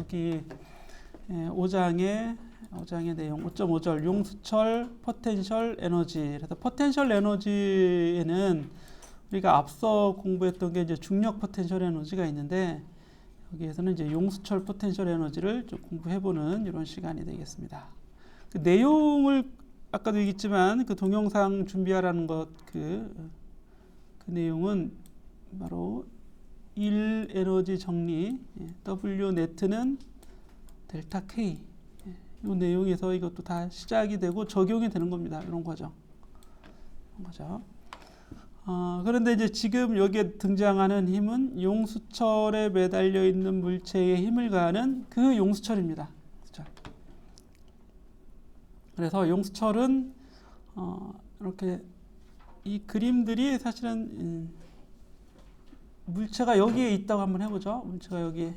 여기 5장의 내용 5.5절 용수철 포텐셜 에너지. 그래서 포텐셜 에너지에는 우리가 앞서 공부했던 게 이제 중력 포텐셜 에너지가 있는데 여기에서는 이제 용수철 포텐셜 에너지를 좀 공부해보는 이런 시간이 되겠습니다. 그 내용을 아까도 얘기했지만 그 동영상 준비하라는 것 그 내용은 바로 1 에너지 정리 W 네트는 델타 K 이 내용에서 이것도 다 시작이 되고 적용이 되는 겁니다. 이런 거죠. 그런데 이제 지금 여기에 등장하는 힘은 용수철에 매달려 있는 물체에 힘을 가하는 그 용수철입니다. 그래서 용수철은 이렇게 이 그림들이 사실은 물체가 여기에 있다고 한번 해보죠. 물체가 여기에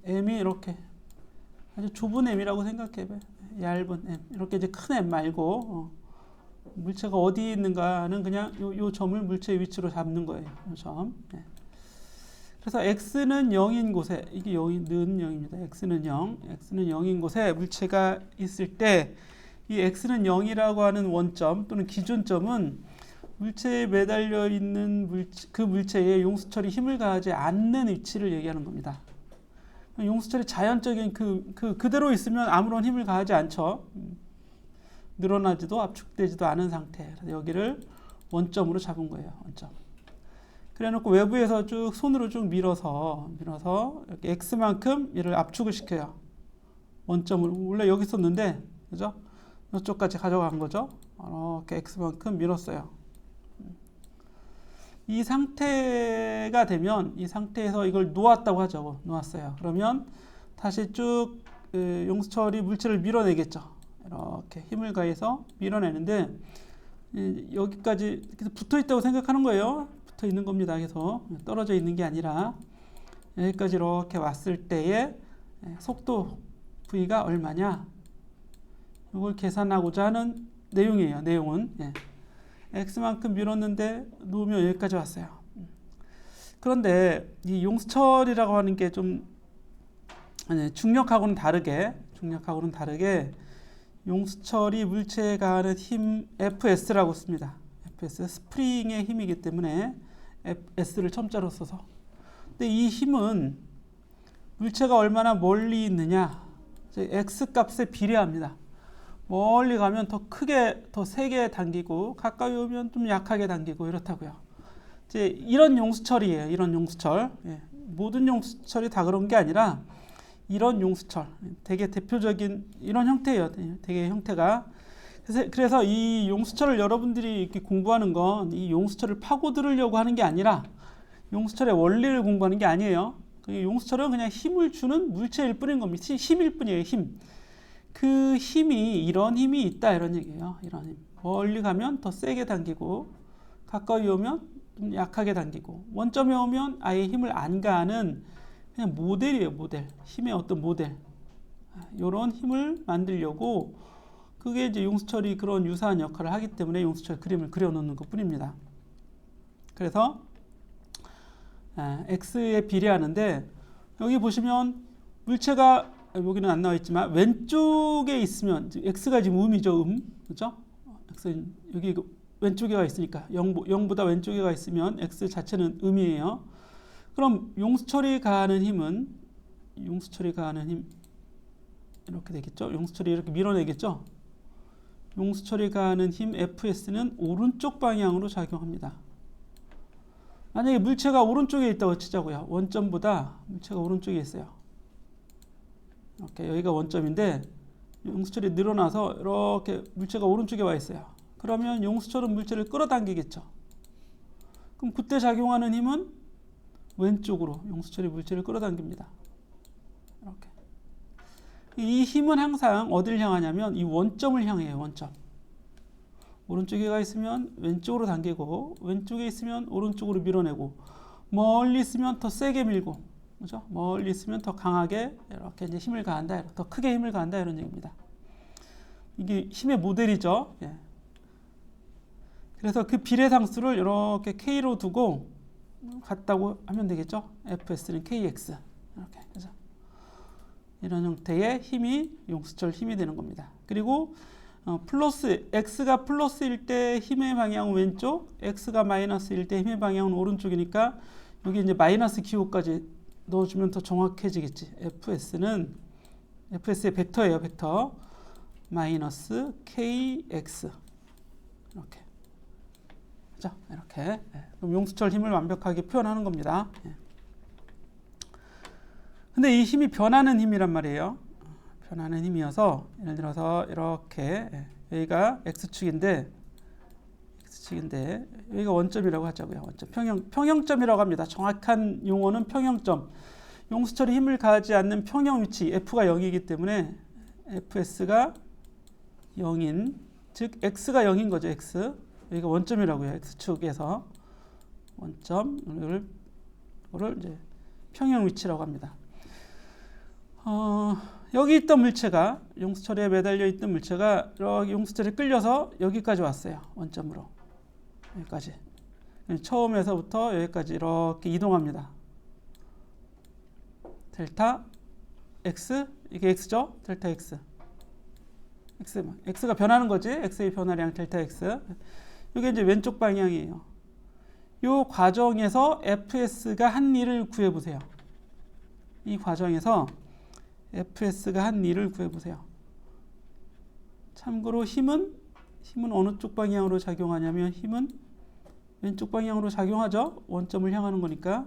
M이 이렇게 아주 좁은 M이라고 생각해봐요. 얇은 M 이렇게 이제 큰 M 말고 물체가 어디 있는가는 그냥 요 점을 물체의 위치로 잡는 거예요. 요 점. 그래서 X는 0인 곳에 이게 0는 0입니다. X는 0, X는 0인 곳에 물체가 있을 때 이 X는 0이라고 하는 원점 또는 기준점은 물체에 매달려 있는 그 물체에 용수철이 힘을 가하지 않는 위치를 얘기하는 겁니다. 용수철이 자연적인 그대로 있으면 아무런 힘을 가하지 않죠. 늘어나지도 압축되지도 않은 상태. 그래서 여기를 원점으로 잡은 거예요. 원점. 그래놓고 외부에서 쭉 손으로 쭉 밀어서 이렇게 X만큼 얘를 압축을 시켜요. 원점을 원래 여기 있었는데 그죠? 이쪽까지 가져간 거죠. 이렇게 X만큼 밀었어요. 이 상태가 되면 이 상태에서 이걸 놓았다고 하죠. 놓았어요. 그러면 다시 쭉 용수철이 물체를 밀어내겠죠. 이렇게 힘을 가해서 밀어내는데 여기까지 붙어 있다고 생각하는 거예요. 붙어 있는 겁니다. 계속 떨어져 있는 게 아니라 여기까지 이렇게 왔을 때의 속도 V가 얼마냐? 이걸 계산하고자 하는 내용이에요. 내용은 X만큼 밀었는데 놓으면 여기까지 왔어요. 그런데 이 용수철이라고 하는 게 좀 중력하고는 다르게 용수철이 물체에 가하는 힘 FS라고 씁니다. FS 스프링의 힘이기 때문에 S를 첨자로 써서. 근데 이 힘은 물체가 얼마나 멀리 있느냐 X 값에 비례합니다. 멀리 가면 더 크게 더 세게 당기고 가까이 오면 좀 약하게 당기고 이렇다고요. 이제 이런 용수철이에요. 이런 용수철. 모든 용수철이 다 그런 게 아니라 이런 용수철, 되게 대표적인 이런 형태예요. 되게 형태가. 그래서 이 용수철을 여러분들이 이렇게 공부하는 건 이 용수철을 파고들으려고 하는 게 아니라 용수철의 원리를 공부하는 게 아니에요. 용수철은 그냥 힘을 주는 물체일 뿐인 겁니다. 힘일 뿐이에요. 힘. 그 힘이 이런 힘이 있다 이런 얘기예요. 이런 힘. 멀리 가면 더 세게 당기고 가까이 오면 좀 약하게 당기고 원점에 오면 아예 힘을 안 가하는 그냥 모델이에요. 모델. 힘의 어떤 모델. 이런 힘을 만들려고 그게 이제 용수철이 그런 유사한 역할을 하기 때문에 용수철 그림을 그려놓는 것 뿐입니다. 그래서 X에 비례하는데 여기 보시면 물체가 여기는 안 나와 있지만 왼쪽에 있으면 X가 지금 음이죠. 그렇죠? X는 여기 왼쪽에 가 있으니까 0보다 왼쪽에 가 있으면 X 자체는 음이에요. 그럼 용수철이 가하는 힘 이렇게 되겠죠. 용수철이 이렇게 밀어내겠죠. 용수철이 가하는 힘 FS는 오른쪽 방향으로 작용합니다. 만약에 물체가 오른쪽에 있다고 치자고요. 원점보다 물체가 오른쪽에 있어요. 이렇게 여기가 원점인데 용수철이 늘어나서 이렇게 물체가 오른쪽에 와 있어요. 그러면 용수철은 물체를 끌어당기겠죠. 그럼 그때 작용하는 힘은 왼쪽으로 용수철이 물체를 끌어당깁니다. 이렇게. 이 힘은 항상 어디를 향하냐면 이 원점을 향해요. 원점. 오른쪽에 가 있으면 왼쪽으로 당기고 왼쪽에 있으면 오른쪽으로 밀어내고 멀리 있으면 더 세게 밀고 그죠? 멀리 있으면 더 강하게 이렇게 이제 힘을 가한다, 더 크게 힘을 가한다 이런 얘기입니다. 이게 힘의 모델이죠. 그래서 그 비례상수를 이렇게 K로 두고 같다고 하면 되겠죠. FS는 KX 이렇게. 그죠? 이런 형태의 힘이 용수철 힘이 되는 겁니다. 그리고 플러스 x가 플러스일 때 힘의 방향은 왼쪽, x가 마이너스일 때 힘의 방향은 오른쪽이니까 여기 이제 마이너스 기호까지 넣어주면 더 정확해지겠지. FS의 벡터예요, 벡터. 마이너스 kx 이렇게. 그죠? 이렇게. 그럼 용수철 힘을 완벽하게 표현하는 겁니다. 근데 이 힘이 변하는 힘이란 말이에요. 변하는 힘이어서 예를 들어서 이렇게 여기가 x축인데 여기가 원점이라고 하자고요. 원점 평형점이라고 합니다. 정확한 용어는 평형점. 용수철이 힘을 가하지 않는 평형 위치 F가 0이기 때문에 FS가 0인 즉 X가 0인 거죠. X 여기가 원점이라고요. X축에서 원점 이거를 이제 평형 위치라고 합니다. 여기 있던 물체가 용수철에 매달려 있던 물체가 이렇게 용수철에 끌려서 여기까지 왔어요. 원점으로 여기까지 처음에서부터 여기까지 이렇게 이동합니다. 델타 x 이게 x죠? 델타 x x가 변하는 거지. x의 변화량 델타 x 이게 이제 왼쪽 방향이에요. 이 과정에서 fs가 한 일을 구해보세요. 이 과정에서 FS가 한 일을 구해보세요. 참고로 힘은 어느 쪽 방향으로 작용하냐면 힘은 왼쪽 방향으로 작용하죠. 원점을 향하는 거니까.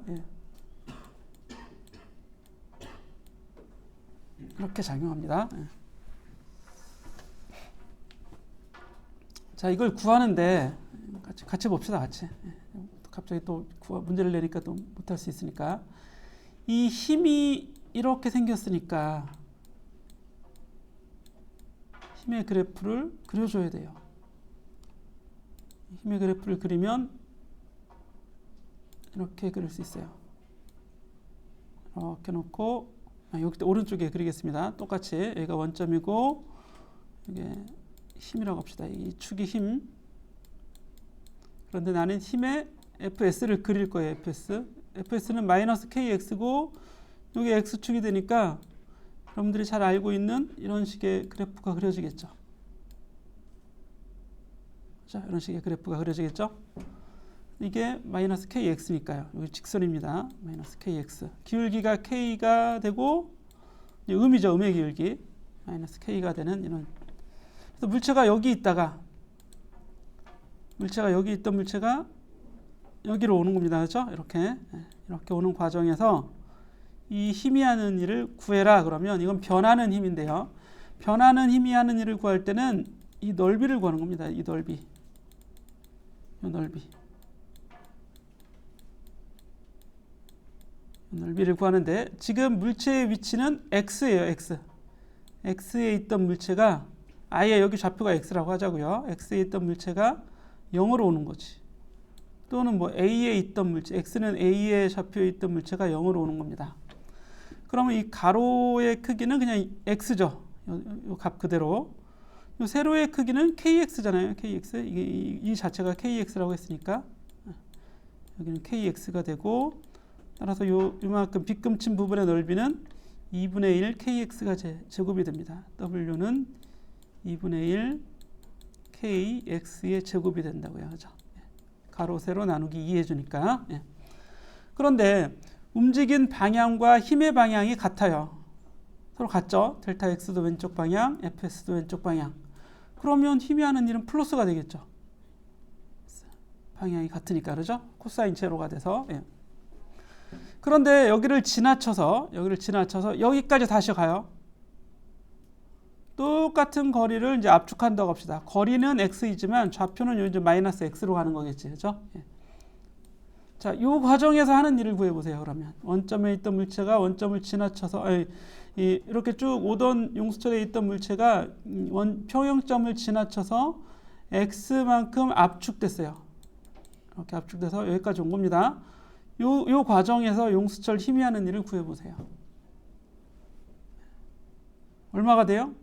이렇게 작용합니다. 자, 이걸 구하는데 같이 봅시다. 같이. 갑자기 또 문제를 내니까 또 못할 수 있으니까. 이 힘이 이렇게 생겼으니까 힘의 그래프를 그려줘야 돼요. 힘의 그래프를 그리면 이렇게 그릴 수 있어요. 이렇게 놓고 여기 오른쪽에 그리겠습니다. 똑같이 여기가 원점이고 이게 힘이라고 합시다. 이 축이 힘. 그런데 나는 힘의 FS를 그릴 거예요. FS는 마이너스 KX고 여기 X축이 되니까 여러분들이 잘 알고 있는 이런 식의 그래프가 그려지겠죠. 자, 이런 식의 그래프가 그려지겠죠. 이게 마이너스 KX니까요. 여기 직선입니다. 마이너스 KX. 기울기가 K가 되고 음이죠. 음의 기울기. 마이너스 K가 되는 이런. 그래서 물체가 여기 있다가 여기 있던 물체가 여기로 오는 겁니다. 그렇죠? 이렇게 오는 과정에서 이 힘이 하는 일을 구해라 그러면 이건 변하는 힘인데요. 변하는 힘이 하는 일을 구할 때는 이 넓이를 구하는 겁니다. 이 넓이. 이 넓이를 구하는데 지금 물체의 위치는 x예요. x에 있던 물체가 아예 여기 좌표가 x라고 하자고요. x에 있던 물체가 0으로 오는 거지. 또는 뭐 a에 있던 물체, x는 a에 좌표에 있던 물체가 0으로 오는 겁니다. 그러면 이 가로의 크기는 그냥 x죠. 이 값 그대로. 이 세로의 크기는 kx잖아요. kx. 이 자체가 kx라고 했으니까 여기는 kx가 되고 따라서 요만큼 빗금친 부분의 넓이는 2분의 1 kx가 제곱이 됩니다. w는 2분의 1 kx의 제곱이 된다고요. 그죠? 가로 세로 나누기 2 해주니까. 그런데 움직인 방향과 힘의 방향이 같아요. 서로 같죠? 델타 x도 왼쪽 방향, fs도 왼쪽 방향. 그러면 힘이 하는 일은 플러스가 되겠죠. 방향이 같으니까 그러죠? 코사인 제로가 돼서. 그런데 여기를 지나쳐서 여기까지 다시 가요. 똑같은 거리를 이제 압축한다고 합시다. 거리는 x이지만 좌표는 이제 마이너스 x로 가는 거겠지, 그렇죠? 자, 이 과정에서 하는 일을 구해보세요. 그러면 원점에 있던 물체가 원점을 지나쳐서 이렇게 쭉 오던 용수철에 있던 물체가 평형점을 지나쳐서 x만큼 압축됐어요. 이렇게 압축돼서 여기까지 온 겁니다. 요 과정에서 용수철 힘이 하는 일을 구해보세요. 얼마가 돼요?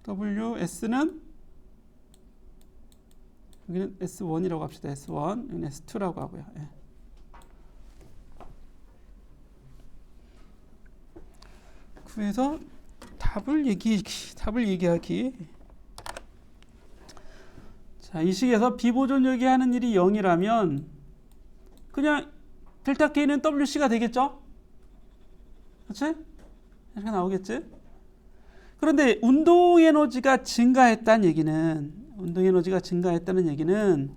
WS는 여기는 S1이라고 합시다. S1, 여기는 S2라고 하고요. 구해서 답을 얘기하기. 자, 이 식에서 비보존여기 하는 일이 0이라면 그냥 델타 K는 WC가 되겠죠? 그렇지? 이렇게 나오겠지? 그런데 운동 에너지가 증가했다는 얘기는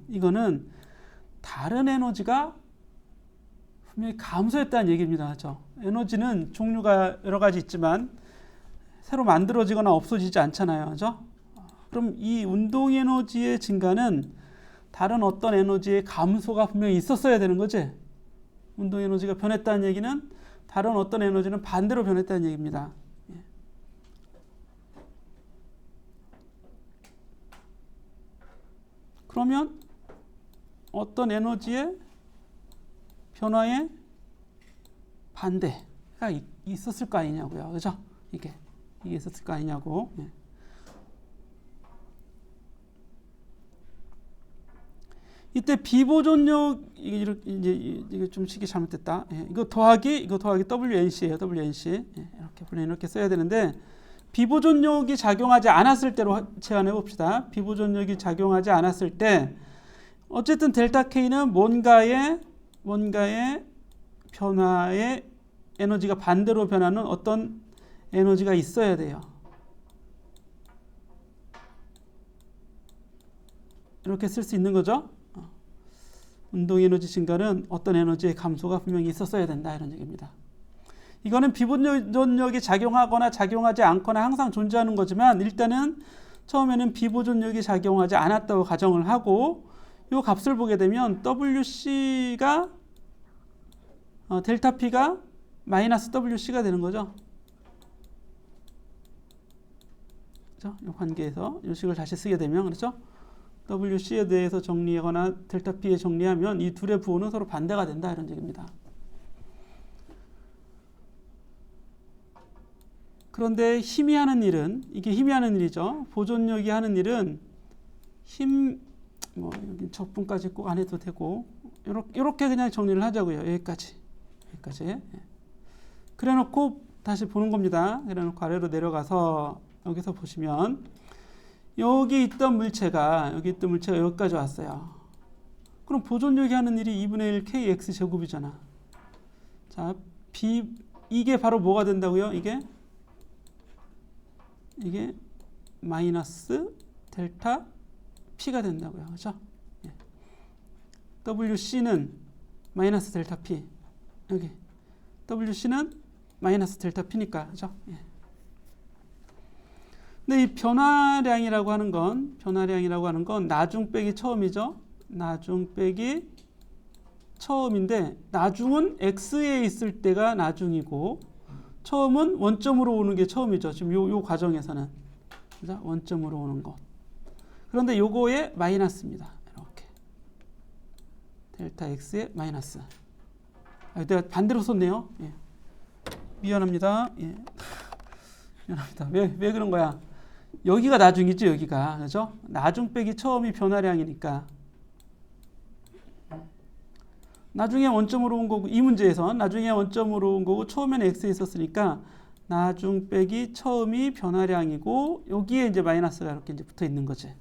이거는 다른 에너지가 분명히 감소했다는 얘기입니다. 그렇죠? 에너지는 종류가 여러 가지 있지만 새로 만들어지거나 없어지지 않잖아요. 그렇죠? 그럼 이 운동 에너지의 증가는 다른 어떤 에너지의 감소가 분명히 있었어야 되는 거지. 운동 에너지가 변했다는 얘기는 다른 어떤 에너지는 반대로 변했다는 얘기입니다. 그러면 어떤 에너지의 변화의 반대가 있었을 거 아니냐고요. 그죠? 이게 있었을 거 아니냐고. 이때 비보존력 이게 좀 식이 잘못됐다. 이거 더하기 WNC예요. WNC. 이렇게 써야 되는데 비보존력이 작용하지 않았을 때로 제안해 봅시다. 비보존력이 작용하지 않았을 때 어쨌든 델타 K는 뭔가의 변화의 에너지가 반대로 변하는 어떤 에너지가 있어야 돼요. 이렇게 쓸 수 있는 거죠. 운동 에너지 증가는 어떤 에너지의 감소가 분명히 있었어야 된다 이런 얘기입니다. 이거는 비보존력이 작용하거나 작용하지 않거나 항상 존재하는 거지만 일단은 처음에는 비보존력이 작용하지 않았다고 가정을 하고 이 값을 보게 되면 WC가 델타 P가 마이너스 WC가 되는 거죠. 그렇죠? 이 관계에서 이 식을 다시 쓰게 되면 그렇죠? WC에 대해서 정리하거나 델타 P에 정리하면 이 둘의 부호는 서로 반대가 된다 이런 얘기입니다. 그런데 힘이 하는 일은 이게 힘이 하는 일이죠. 보존력이 하는 일은 여기 적분까지 꼭 안 해도 되고 이렇게 그냥 정리를 하자고요. 여기까지. 그래놓고 다시 보는 겁니다. 그래놓고 아래로 내려가서 여기서 보시면 여기 있던 물체가 여기까지 왔어요. 그럼 보존력이 하는 일이 2분의 1 kx 제곱이잖아. 자, 이게 바로 뭐가 된다고요? 이게 마이너스 델타 P가 된다고요. 그렇죠? WC는 마이너스 델타 P. 여기 WC는 마이너스 델타 P니까. 그렇죠? 근데 이 변화량이라고 하는 건 나중 빼기 처음이죠. 나중 빼기 처음인데 나중은 x에 있을 때가 나중이고 처음은 원점으로 오는 게 처음이죠. 지금 요 과정에서는. 그죠? 원점으로 오는 것. 그런데 요거의 마이너스입니다. 이렇게. 델타 x의 마이너스. 내가 반대로 썼네요. 미안합니다. 미안합니다. 왜 그런 거야? 여기가 나중이죠, 여기가. 그죠? 나중 빼기 처음이 변화량이니까. 나중에 원점으로 온 거고, 이 문제에선 나중에 원점으로 온 거고, 처음에는 x에 있었으니까, 나중 빼기 처음이 변화량이고, 여기에 이제 마이너스가 이렇게 이제 붙어 있는 거지.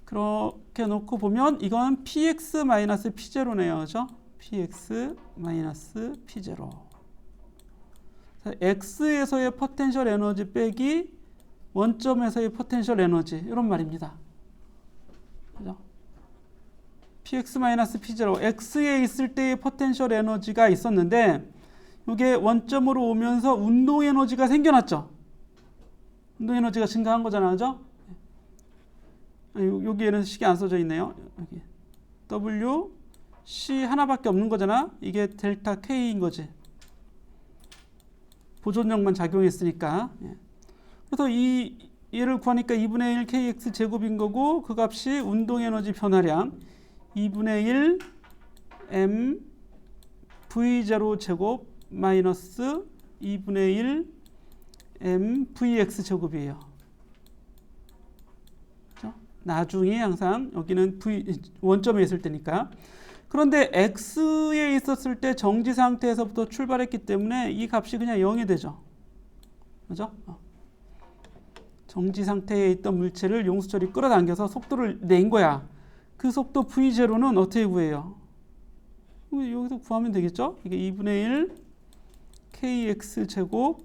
그렇게 놓고 보면, 이건 px-p0네요. 그죠? px-p0. x에서의 포텐셜 에너지 빼기 원점에서의 포텐셜 에너지 이런 말입니다. 그죠? px-p0 x에 있을 때의 포텐셜 에너지가 있었는데 이게 원점으로 오면서 운동 에너지가 생겨났죠. 운동 에너지가 증가한 거잖아요. 그죠? 여기에는 식이 안 써져 있네요. 여기 W C 하나밖에 없는 거잖아. 이게 델타 K인 거지. 보존력만 작용했으니까. 그래서 얘를 구하니까 2분의 1 kx 제곱인 거고 그 값이 운동에너지 변화량 2분의 1 m v0 제곱 마이너스 2분의 1 m vx 제곱이에요. 그렇죠? 나중에 항상 여기는 원점에 있을 때니까. 그런데 x에 있었을 때 정지 상태에서부터 출발했기 때문에 이 값이 그냥 0이 되죠. 그죠? 정지 상태에 있던 물체를 용수철이 끌어당겨서 속도를 낸 거야. 그 속도 v0는 어떻게 구해요? 여기서 구하면 되겠죠? 이게 2분의 1 kx 제곱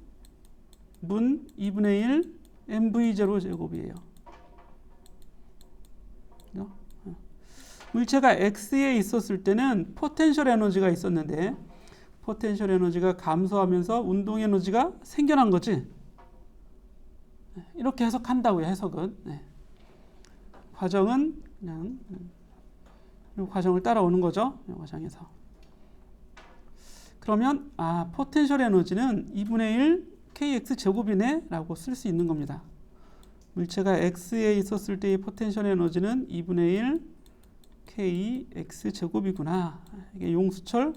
문 2분의 1 mv0 제곱이에요. 물체가 x에 있었을 때는 포텐셜 에너지가 있었는데 포텐셜 에너지가 감소하면서 운동 에너지가 생겨난 거지. 이렇게 해석한다고요. 해석은. 네. 과정은 그냥 이 과정을 따라오는 거죠. 이 과정에서. 그러면 포텐셜 에너지는 2분의 1 kx 제곱이네 라고 쓸 수 있는 겁니다. 물체가 x에 있었을 때의 포텐셜 에너지는 2분의 1 kx 제곱이구나. 이게 용수철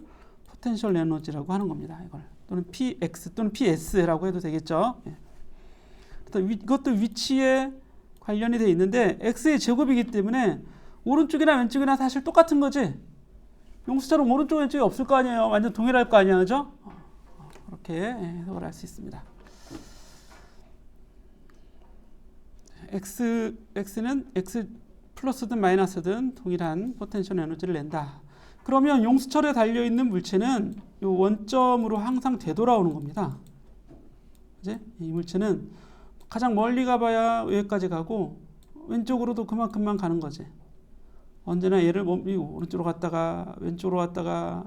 포텐셜 에너지라고 하는 겁니다. 이걸 또는 px 또는 ps라고 해도 되겠죠. 이것도 위치에 관련이 되어 있는데 x의 제곱이기 때문에 오른쪽이나 왼쪽이나 사실 똑같은 거지. 용수철은 오른쪽 왼쪽이 없을 거 아니에요. 완전 동일할 거 아니에요. 그죠? 그렇게 해석을 할 수 있습니다. x는 x 플러스든 마이너스든 동일한 포텐셜 에너지를 낸다. 그러면 용수철에 달려있는 물체는 이 원점으로 항상 되돌아오는 겁니다. 그치? 이 물체는 가장 멀리 가봐야 여기까지 가고 왼쪽으로도 그만큼만 가는 거지. 언제나 얘를 오른쪽으로 갔다가 왼쪽으로 갔다가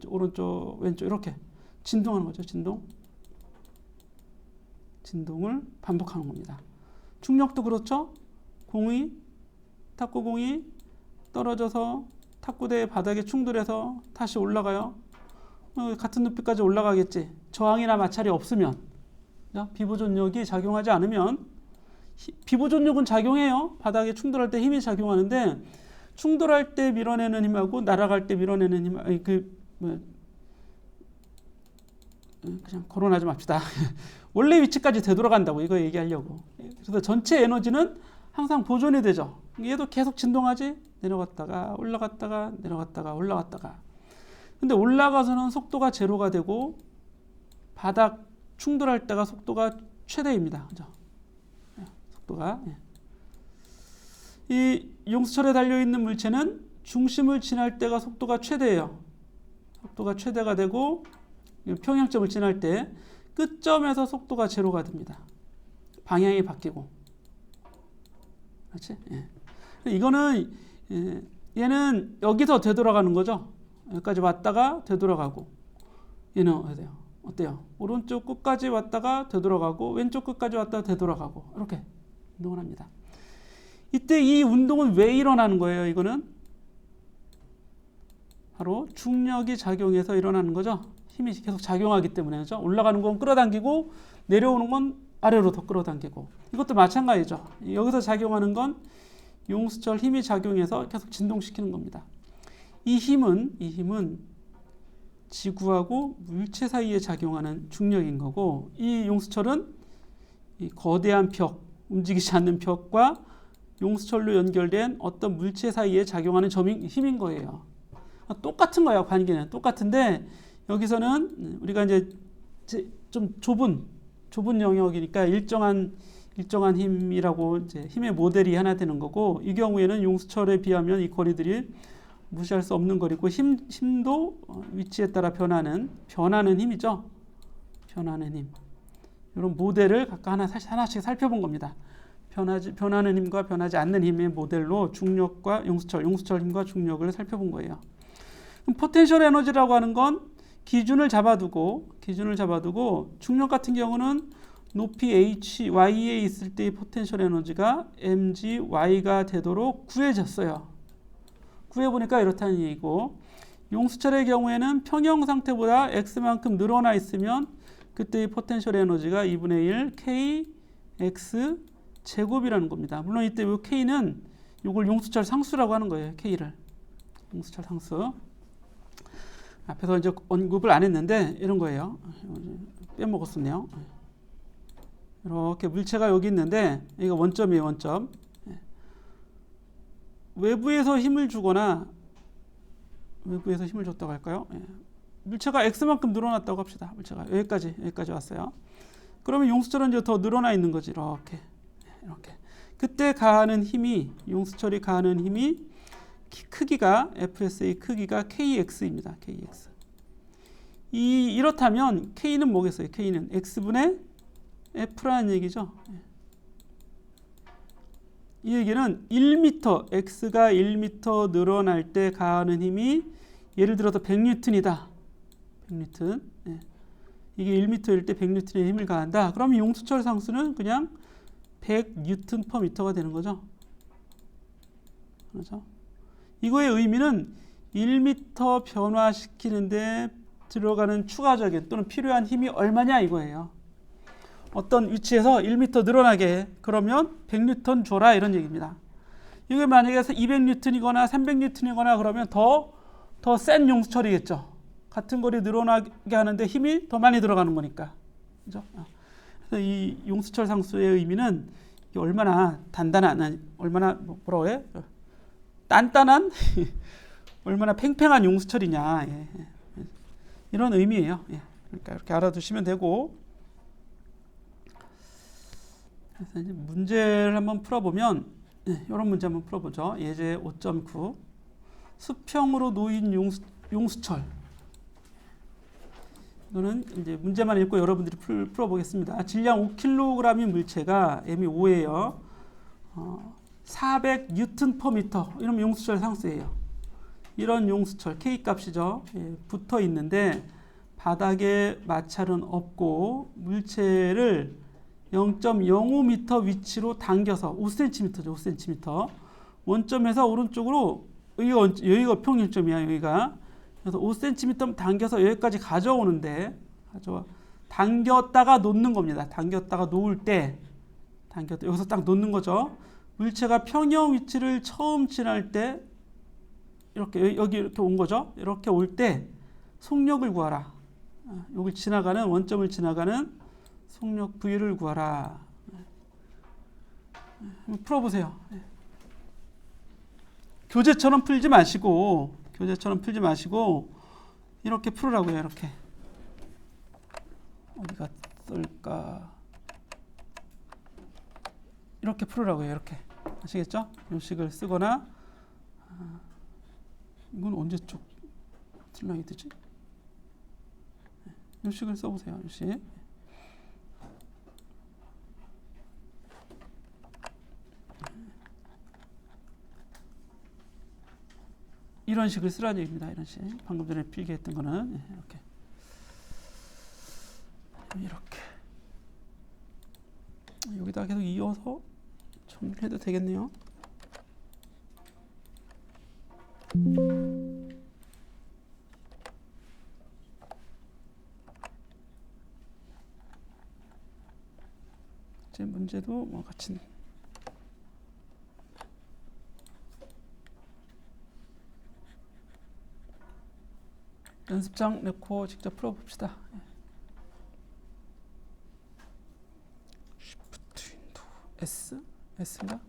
오른쪽 왼쪽 이렇게 진동하는 거죠. 진동을 반복하는 겁니다. 중력도 그렇죠. 탁구공이 떨어져서 탁구대 바닥에 충돌해서 다시 올라가요. 같은 높이까지 올라가겠지. 저항이나 마찰이 없으면, 비보존력이 작용하지 않으면. 비보존력은 작용해요. 바닥에 충돌할 때 힘이 작용하는데 충돌할 때 밀어내는 힘하고 날아갈 때 밀어내는 힘, 그냥 거론하지 맙시다. 원래 위치까지 되돌아간다고 이거 얘기하려고. 그래서 전체 에너지는 항상 보존이 되죠. 얘도 계속 진동하지. 내려갔다가 올라갔다가 내려갔다가 올라갔다가. 근데 올라가서는 속도가 제로가 되고 바닥 충돌할 때가 속도가 최대입니다. 그죠? 속도가. 이 용수철에 달려있는 물체는 중심을 지날 때가 속도가 최대예요. 속도가 최대가 되고 평형점을 지날 때 끝점에서 속도가 제로가 됩니다. 방향이 바뀌고. 그렇지? 이거는 얘는 여기서 되돌아가는 거죠. 여기까지 왔다가 되돌아가고. 얘는 어때요? 오른쪽 끝까지 왔다가 되돌아가고 왼쪽 끝까지 왔다가 되돌아가고 이렇게 운동을 합니다. 이때 이 운동은 왜 일어나는 거예요? 이거는 바로 중력이 작용해서 일어나는 거죠. 힘이 계속 작용하기 때문에. 그렇죠? 올라가는 건 끌어당기고 내려오는 건 아래로 더 끌어당기고. 이것도 마찬가지죠. 여기서 작용하는 건 용수철 힘이 작용해서 계속 진동시키는 겁니다. 이 힘은 지구하고 물체 사이에 작용하는 중력인 거고, 이 용수철은 이 거대한 벽, 움직이지 않는 벽과 용수철로 연결된 어떤 물체 사이에 작용하는 힘인 거예요. 똑같은 거예요. 관계는 똑같은데 여기서는 우리가 이제 좀 좁은 영역이니까 일정한 힘이라고 이제 힘의 모델이 하나 되는 거고, 이 경우에는 용수철에 비하면 이 거리들이 무시할 수 없는 거리고, 힘도 위치에 따라 변하는 힘이죠. 변하는 힘. 이런 모델을 각각 하나씩 살펴본 겁니다. 변하는 힘과 변하지 않는 힘의 모델로 중력과 용수철 힘과 중력을 살펴본 거예요. 그럼 포텐셜 에너지라고 하는 건 기준을 잡아두고 중력 같은 경우는 높이 h, y에 있을 때의 포텐셜 에너지가 mg, y가 되도록 구해졌어요. 구해보니까 이렇다는 얘기고, 용수철의 경우에는 평형 상태보다 x만큼 늘어나 있으면 그때의 포텐셜 에너지가 2분의 1 kx 제곱이라는 겁니다. 물론 이때 이 k는 이걸 용수철 상수라고 하는 거예요. k를 용수철 상수. 앞에서 이제 언급을 안 했는데 이런 거예요. 빼먹었었네요. 이렇게 물체가 여기 있는데 이거 원점이에요. 원점. 외부에서 힘을 주거나 외부에서 힘을 줬다고 할까요? 예. 물체가 X만큼 늘어났다고 합시다. 물체가 여기까지 왔어요. 그러면 용수철은 이제 더 늘어나 있는 거지. 이렇게. 그때 가하는 힘이, 용수철이 가하는 힘이 크기가, FS의 크기가 KX입니다. KX. 이렇다면 K는 뭐겠어요? K는 X분의 F라는 얘기죠. 이 얘기는 1m, X가 1m 늘어날 때 가하는 힘이 예를 들어서 100N이다. 100N. 예. 이게 1m일 때 100N의 힘을 가한다. 그러면 용수철 상수는 그냥 100N/m가 되는 거죠. 그렇죠? 이거의 의미는 1m 변화시키는데 들어가는 추가적인 또는 필요한 힘이 얼마냐 이거예요. 어떤 위치에서 1m 늘어나게 그러면 100N 줘라 이런 얘기입니다. 이게 만약에 200N이거나 300N이거나 그러면 더 센 용수철이겠죠. 같은 거리 늘어나게 하는데 힘이 더 많이 들어가는 거니까. 그죠? 그래서 이 용수철 상수의 의미는 얼마나 단단한, 얼마나 뭐라고 해? 단단한, 얼마나 팽팽한 용수철이냐. 예. 이런 의미예요. 예. 그러니까 이렇게 알아두시면 되고. 그래서 이제 문제를 한번 풀어보면, 이런 문제 한번 풀어보죠. 예제 5.9. 수평으로 놓인 용수철. 이거는 이제 문제만 읽고 여러분들이 풀어보겠습니다. 질량 5kg인 물체가 M이 5예요. 400N/m 이러면 용수철 상수예요. 이런 용수철 K 값이죠. 예, 붙어 있는데 바닥에 마찰은 없고 물체를 0.05m 위치로 당겨서 5cm죠. 5cm. 원점에서 오른쪽으로 여기가 평균점이야. 여기가. 그래서 5cm 당겨서 여기까지 가져오는데 당겼다가 놓는 겁니다. 당겼다가 놓을 때 여기서 딱 놓는 거죠. 물체가 평형 위치를 처음 지날 때 여기 이렇게 온 거죠. 이렇게 올 때 속력을 구하라. 여기 지나가는 원점을 지나가는 속력 V를 구하라. 풀어보세요. 교재처럼 풀지 마시고 이렇게 풀으라고요. 이렇게 어디가 쓸까? 이렇게 풀으라고요. 이렇게 아시겠죠? 요식을 쓰거나 이건 언제 쪽 슬라이드지? 요식을 써보세요. 요식. 이런 식을 쓰라는 얘기입니다. 이런 식. 방금 전에 필기했던 거는 이렇게 여기다 계속 이어서 정리를 해도 되겠네요. 제 문제도 뭐 같이 연습장 넣고 직접 풀어봅시다. Shift 윈도우 S입니다.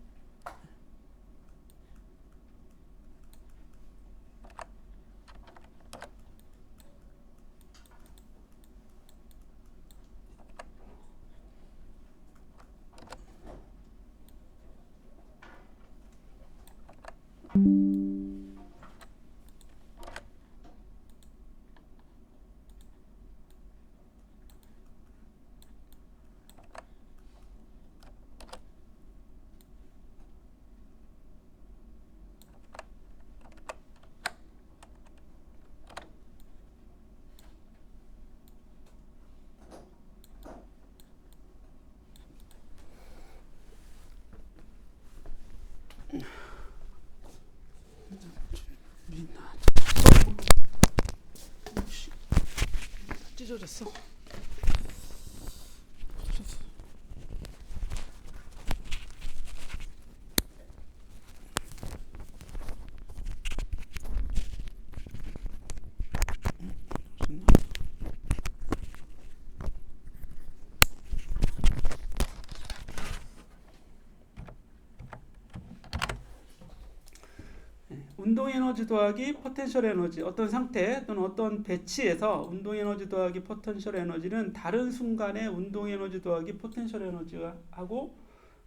찢어졌어. 운동 에너지 더하기 포텐셜 에너지, 어떤 상태 또는 어떤 배치에서 운동 에너지 더하기 포텐셜 에너지는 다른 순간에 운동 에너지 더하기 포텐셜 에너지하고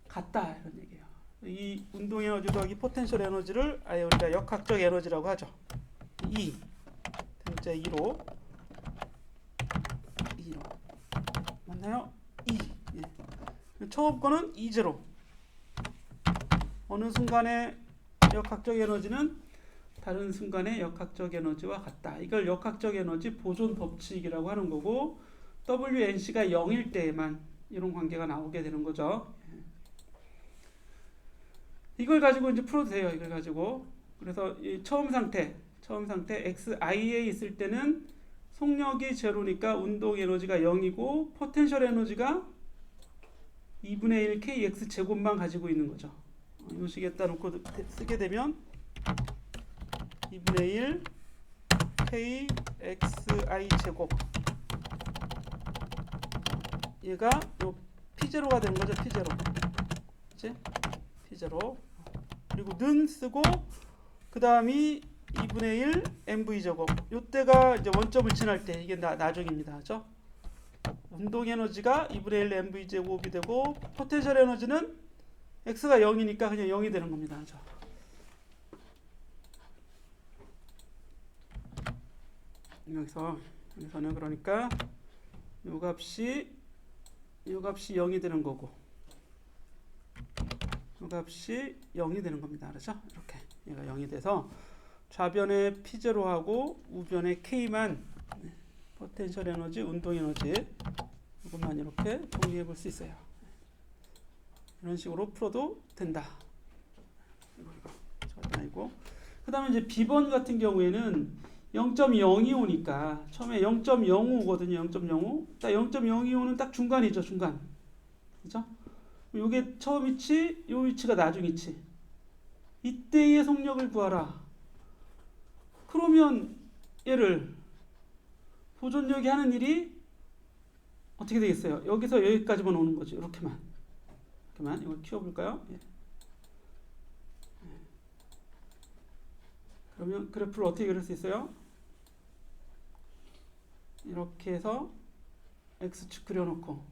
같다, 이런 얘기예요. 이 운동 에너지 더하기 포텐셜 에너지를 아예 우리가 역학적 에너지라고 하죠. E 대문자 2로 맞나요? E. 예. 처음 거는 E0. 어느 순간에 역학적 에너지는 다른 순간의 역학적 에너지와 같다. 이걸 역학적 에너지 보존 법칙이라고 하는 거고, WNC가 0일 때에만 이런 관계가 나오게 되는 거죠. 이걸 가지고 이제 풀어도 돼요. 이걸 가지고. 그래서 이 처음 상태 XI에 있을 때는 속력이 제로니까 운동 에너지가 0이고 포텐셜 에너지가 2분의 1 kx 제곱만 가지고 있는 거죠. 이 식에다 놓고 쓰게 되면 2분의 1 kxi 제곱, 얘가 요 p0가 되는 거죠. p0, 그치? p0. 그리고 는 쓰고 그 다음이 2분의 1 mv 제곱. 요때가 이제 원점을 지날 때 이게 나중입니다. 그죠? 운동 에너지가 2분의 1 mv 제곱이 되고 포텐셜 에너지는 x가 0이니까 그냥 0이 되는 겁니다. 그죠? 여기서는 그러니까 요 값이 0이 되는 거고 요 값이 0이 되는 겁니다. 그렇죠? 이렇게 얘가 0이 돼서 좌변에 P0하고 우변에 K만 포텐셜 에너지, 운동 에너지 이것만 이렇게 정리해 볼 수 있어요. 이런 식으로 풀어도 된다. 이거. 그 다음에 이제 B번 같은 경우에는 0.02 오니까 처음에 0.05거든요. 0.05. 딱 0.02호는 딱 중간이죠. 중간. 그죠? 요게 처음 위치, 요 위치가 나중 위치. 이때의 속력을 구하라. 그러면 얘를 보존력이 하는 일이 어떻게 되겠어요? 여기서 여기까지만 오는 거죠. 이렇게만. 이걸 키워볼까요? 예. 그러면 그래프를 어떻게 그릴 수 있어요? 이렇게 해서 x축 그려놓고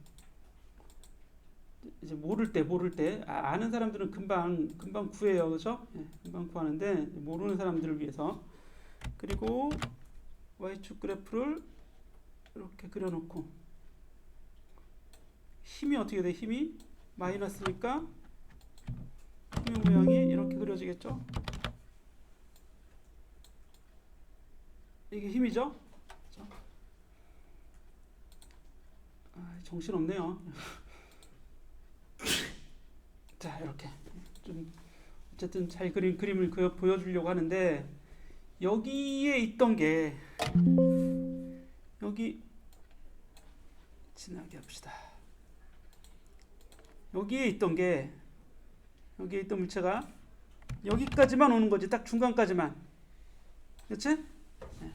이제 모를 때 아는 사람들은 금방 구해요. 그죠? 예, 금방 구하는데 모르는 사람들을 위해서. 그리고 y축 그래프를 이렇게 그려놓고 힘이 어떻게 돼? 힘이 마이너스니까 힘의 모양이 이렇게 그려지겠죠? 이게 힘이죠? 그렇죠? 정신없네요. 자, 이렇게 좀 어쨌든 잘 그린 그림을 보여주려고 하는데, 여기에 있던 게 여기 지나게 합시다. 여기에 있던 물체가 여기까지만 오는 거지. 딱 중간까지만. 그렇지? 네.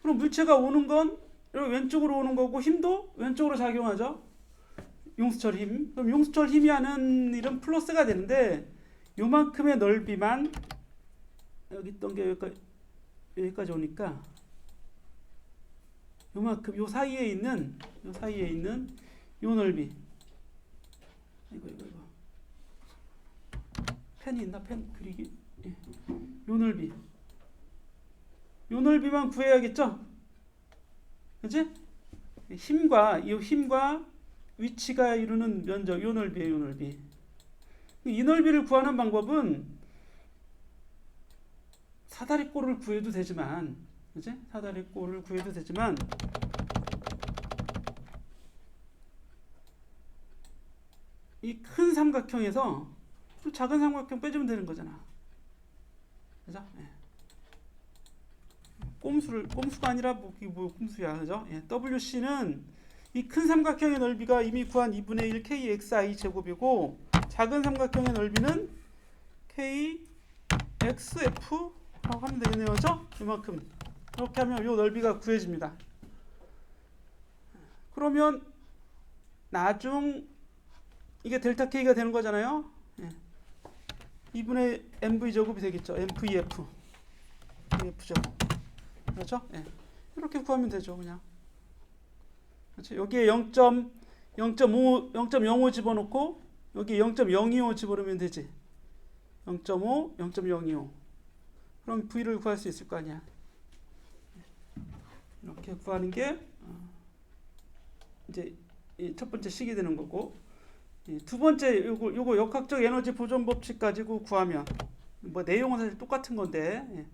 그럼 물체가 오는 건 왼쪽으로 오는 거고 힘도 왼쪽으로 작용하죠. 용수철 힘. 그럼 용수철 힘이 하는 일은 플러스가 되는데 요만큼의 넓이만 여기 있던 게 여기까지 오니까 요만큼 요 사이에 있는 요 넓이. 이거 펜이 있나? 펜 그리기. 예. 요 넓이만 구해야겠죠? 그치? 힘과 위치가 이루는 면적, 요 넓이에요, 요 넓이. 이 넓이를 구하는 방법은 사다리꼴을 구해도 되지만, 그치? 사다리꼴을 구해도 되지만, 이 큰 삼각형에서 또 작은 삼각형 빼주면 되는 거잖아. 그죠? 예. 꼼수가 아니라 뭐 꼼수야. 그죠? 예. WC는 이 큰 삼각형의 넓이가 이미 구한 2분의 1 KXI 제곱이고, 작은 삼각형의 넓이는 KXF라고 하면 되겠네요. 그죠? 이만큼. 이렇게 하면 이 넓이가 구해집니다. 그러면 나중 이게 델타 K가 되는 거잖아요. 예. 2분의 MV 제곱이 되겠죠. MVF. Vf제곱. 그렇죠? 예. 이렇게 구하면 되죠, 그냥. 그렇죠? 여기에 0.05 집어넣고 여기 0.025 집어넣으면 되지. 0.5, 0.025. 그럼 V를 구할 수 있을 거 아니야. 이렇게 구하는 게 이제 첫 번째 식이 되는 거고, 두 번째 요거 역학적 에너지 보존 법칙 가지고 구하면 뭐 내용은 사실 똑같은 건데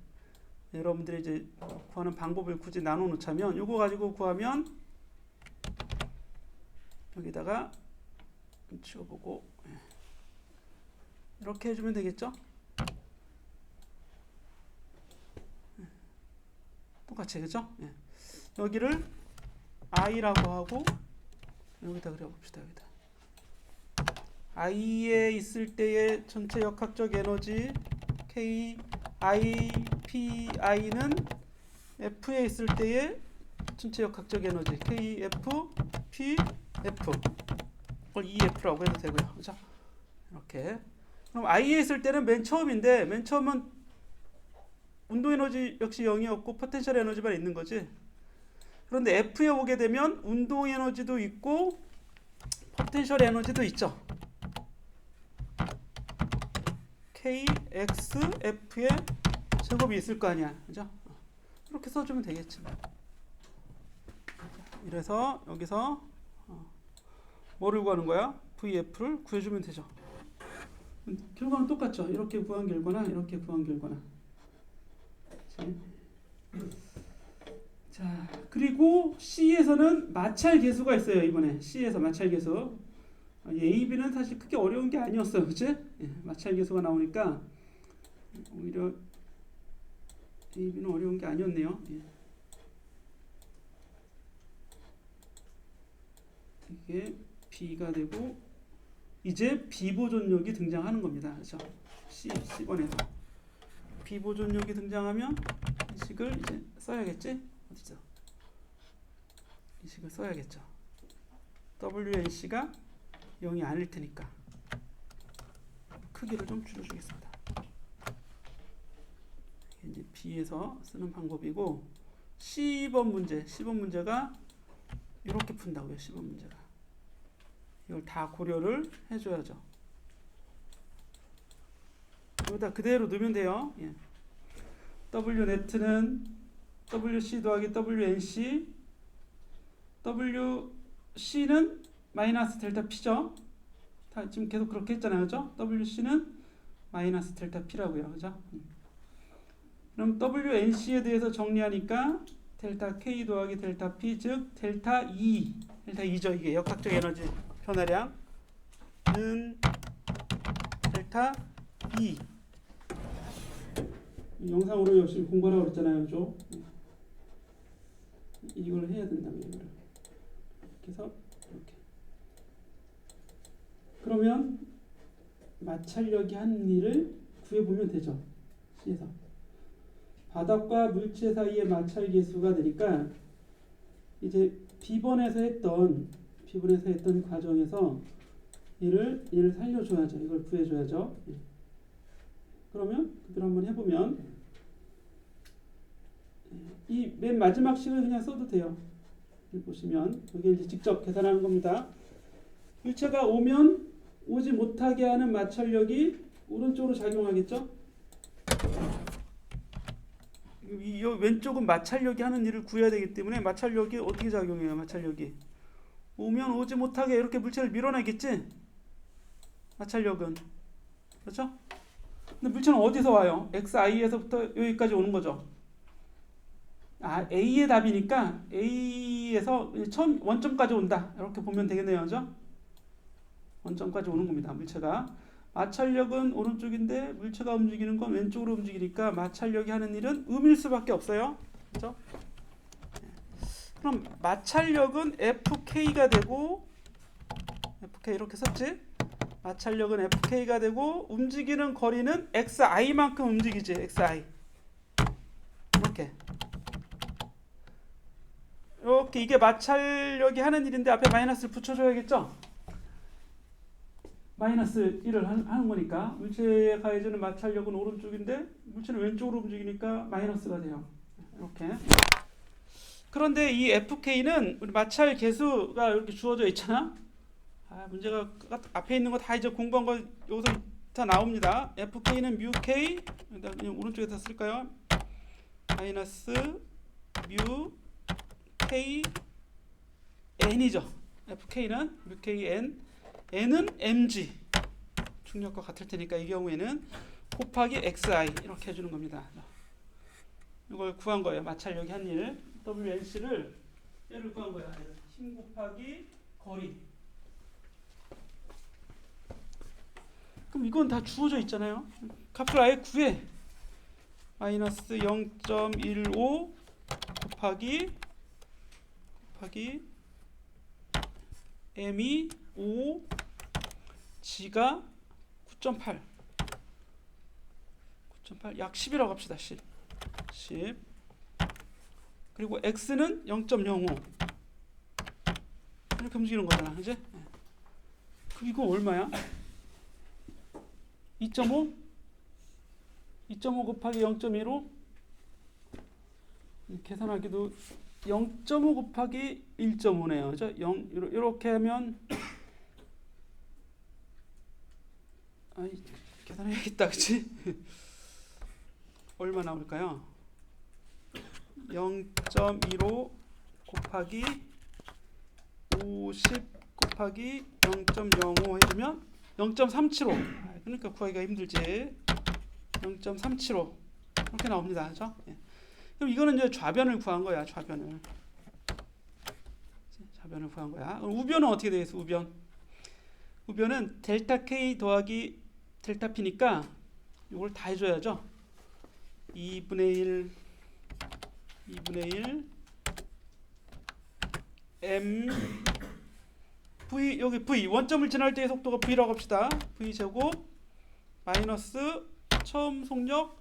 여러분들이 이제 구하는 방법을 굳이 나눠 놓자면 요거 가지고 구하면 여기다가 치워보고 이렇게 해주면 되겠죠? 똑같이, 그죠? 여기를 i라고 하고 여기다 그려봅시다. 여기다 i에 있을 때의 전체 역학적 에너지 k i p i는 f에 있을 때의 전체 역학적 에너지 k f p f 그걸 EF라고 해도 되고요. 그죠? 이렇게. 그럼 I에 있을 때는 맨 처음인데, 맨 처음은 운동 에너지 역시 0이었고 포텐셜 에너지만 있는 거지. 그런데 F에 오게 되면 운동 에너지도 있고 포텐셜 에너지도 있죠. KXF의 제곱이 있을 거 아니야. 그죠? 이렇게 써주면 되겠지. 이래서 여기서 뭐를 구하는 거야? VF를 구해주면 되죠. 결과는 똑같죠. 이렇게 구한 결과나 이렇게 구한 결과나. 자, 그리고 C에서는 마찰 계수가 있어요. 이번에 C에서 마찰 계수. A, B는 사실 크게 어려운 게 아니었어요. 그치? 마찰 계수가 나오니까 오히려 A, B는 어려운 게 아니었네요. 이게 B가 되고 이제 비보존력이 등장하는 겁니다. 그렇죠? C번에서 비보존력이 등장하면 이 식을 이제 써야겠지? 어디죠? 이 식을 써야겠죠. WNC가 0이 아닐 테니까 크기를 좀 줄여주겠습니다. 이제 B에서 쓰는 방법이고 10번 문제가 이렇게 푼다고요. 10번 문제가. 이걸 다 고려를 해줘야죠. 여기다 그대로 넣으면 돼요. W넷은 WC 더하기 WNC, WC는 마이너스 델타 P죠. 다 지금 계속 그렇게 했잖아요. 그죠? WC는 마이너스 델타 P라고요. 그죠? 그럼 WNC에 대해서 정리하니까 델타 K 더하기 델타 P, 즉 델타 E죠. 이게 역학적 에너지 변화량은 델타 E. 영상으로 열심히 공부하라고 그랬잖아요. 그죠? 이걸 해야 된다면 이거를. 이렇게 해서 이렇게. 그러면 마찰력이 하는 일을 구해보면 되죠. C에서. 바닥과 물체 사이의 마찰 계수가 되니까 이제 B번에서 했던 과정에서 얘를 살려줘야죠. 이걸 구해줘야죠. 그러면 그대로 한번 해보면 이 맨 마지막 식을 그냥 써도 돼요. 여기 보시면 여기 이제 직접 계산하는 겁니다. 물체가 오지 못하게 하는 마찰력이 오른쪽으로 작용하겠죠. 이 왼쪽은 마찰력이 하는 일을 구해야 되기 때문에 마찰력이 어떻게 작용해요? 마찰력이 오면 오지 못하게 이렇게 물체를 밀어내겠지. 마찰력은 그렇죠? 근데 물체는 어디서 와요? XI에서부터 여기까지 오는 거죠. A의 답이니까 A에서 처음 원점까지 온다. 이렇게 보면 되겠네요. 그죠? 원점까지 오는 겁니다. 물체가. 마찰력은 오른쪽인데 물체가 움직이는 건 왼쪽으로 움직이니까 마찰력이 하는 일은 음일 수밖에 없어요. 그렇죠? 그럼 마찰력은 FK가 되고 FK 이렇게 썼지? 마찰력은 FK가 되고 움직이는 거리는 XI만큼 움직이지. XI. 이렇게 이게 마찰력이 하는 일인데 앞에 마이너스를 붙여줘야겠죠? 마이너스 1을 하는 거니까 물체에 가해지는 마찰력은 오른쪽인데 물체는 왼쪽으로 움직이니까 마이너스가 돼요. 이렇게. 그런데 이 FK는 우리 마찰 계수가 이렇게 주어져 있잖아. 문제가 앞에 있는 거 다 이제 공부한 거 여기서 다 나옵니다. FK는 뮤 K, 그냥 오른쪽에다 쓸까요? 마이너스 뮤 K N이죠. FK는 뮤 K N, N은 mg 중력과 같을 테니까 이 경우에는 곱하기 xi 이렇게 해주는 겁니다. 이걸 구한 거예요. 마찰력이 한 일. WNC를 얘를 구한 거야. 힘 곱하기 거리. 그럼 이건 다 주어져 있잖아요. 값을 아예 구해. 마이너스 0.15 곱하기 m이 5, g가 9.8 약 10이라고 합시다. 10 그리고 x는 0.05 이렇게 움직이는 거잖아. 그지? 그럼 이거 얼마야? 2.5 곱하기 0.15 계산하기도 0.5 곱하기 1.5네요. 그죠? 0 이렇게 하면 계산해야겠다. 그치? 얼마 나올까요? 0.15 곱하기 50 곱하기 0.05 해주면 0.375. 그러니까 구하기가 힘들지. 0.375 이렇게 나옵니다. 그죠? 그럼 이거는 이제 좌변을 구한 거야. 좌변을 구한 거야. 우변은 어떻게 되겠어? 우변은 델타 K 더하기 델타 P니까 이걸 다 해줘야죠. 2분의 1 m v 여기 v 원점을 지날 때의 속도가 v라고 합시다. v 제곱 마이너스 처음 속력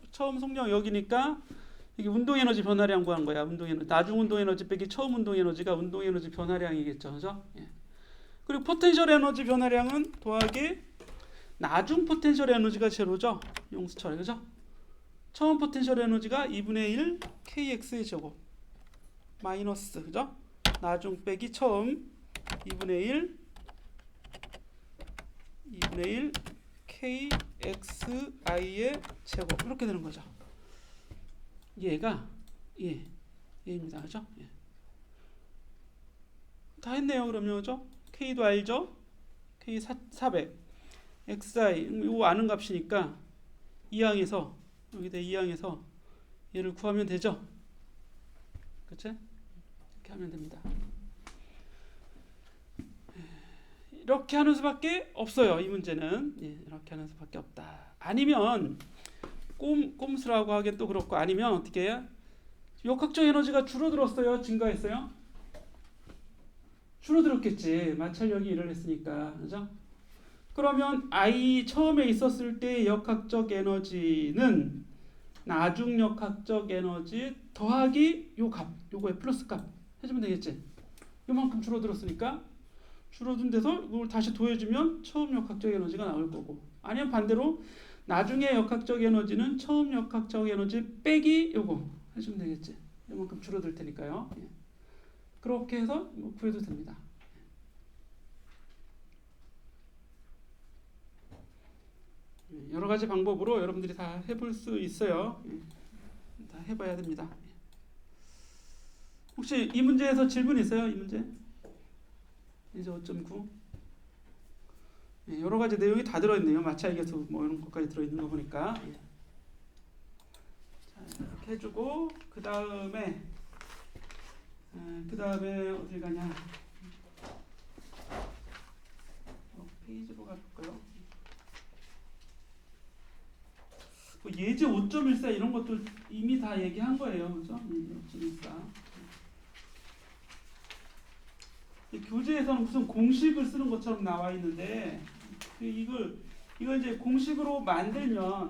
여기니까 이게 운동 에너지 변화량 구한 거야. 나중 운동 에너지 빼기 처음 운동 에너지가 운동 에너지 변화량이겠죠. 그죠? 그리고 포텐셜 에너지 변화량은 더하기 나중 포텐셜 에너지가 제로죠. 용수철. 그죠? 처음 포텐셜 에너지가 2분의 1 kx의 제곱 마이너스 그죠? 나중 빼기 처음 2분의 1 kxi의 제곱 이렇게 되는 거죠. 얘가 얘입니다. 그죠? 다 했네요. 그러면 그죠? k도 알죠? k 400 xi 이거 아는 값이니까 이항에서 여기다 이항에서 얘를 구하면 되죠. 그치? 이렇게 하면 됩니다. 이렇게 하는 수밖에 없어요. 이 문제는 이렇게 하는 수밖에 없다. 아니면 꼼수라고 하기엔 또 그렇고 아니면 어떻게 해요? 역학적 에너지가 줄어들었어요? 증가했어요? 줄어들었겠지. 마찰력이 일을 했으니까. 그죠? 그러면 I 처음에 있었을 때 역학적 에너지는 나중 역학적 에너지 더하기 요 값, 요거의 플러스 값 해주면 되겠지. 요만큼 줄어들었으니까 줄어든 데서 이걸 다시 더해주면 처음 역학적 에너지가 나올 거고, 아니면 반대로 나중에 역학적 에너지는 처음 역학적 에너지 빼기 요거 해주면 되겠지. 요만큼 줄어들 테니까요. 그렇게 해서 구해도 됩니다. 여러 가지 방법으로 여러분들이 다 해볼 수 있어요. 다 해봐야 됩니다. 혹시 이 문제에서 질문 있어요? 이 문제? 이제 5.9 여러 가지 내용이 다 들어있네요. 마찰계수 뭐 이런 것까지 들어있는 거 보니까. 자, 이렇게 해주고 그 다음에 어딜 가냐? 페이지로 가볼까요? 예제 5.14 이런 것도 이미 다 얘기한 거예요. 그죠? 5.14. 교재에서는 무슨 공식을 쓰는 것처럼 나와 있는데 이걸 이제 공식으로 만들었나요?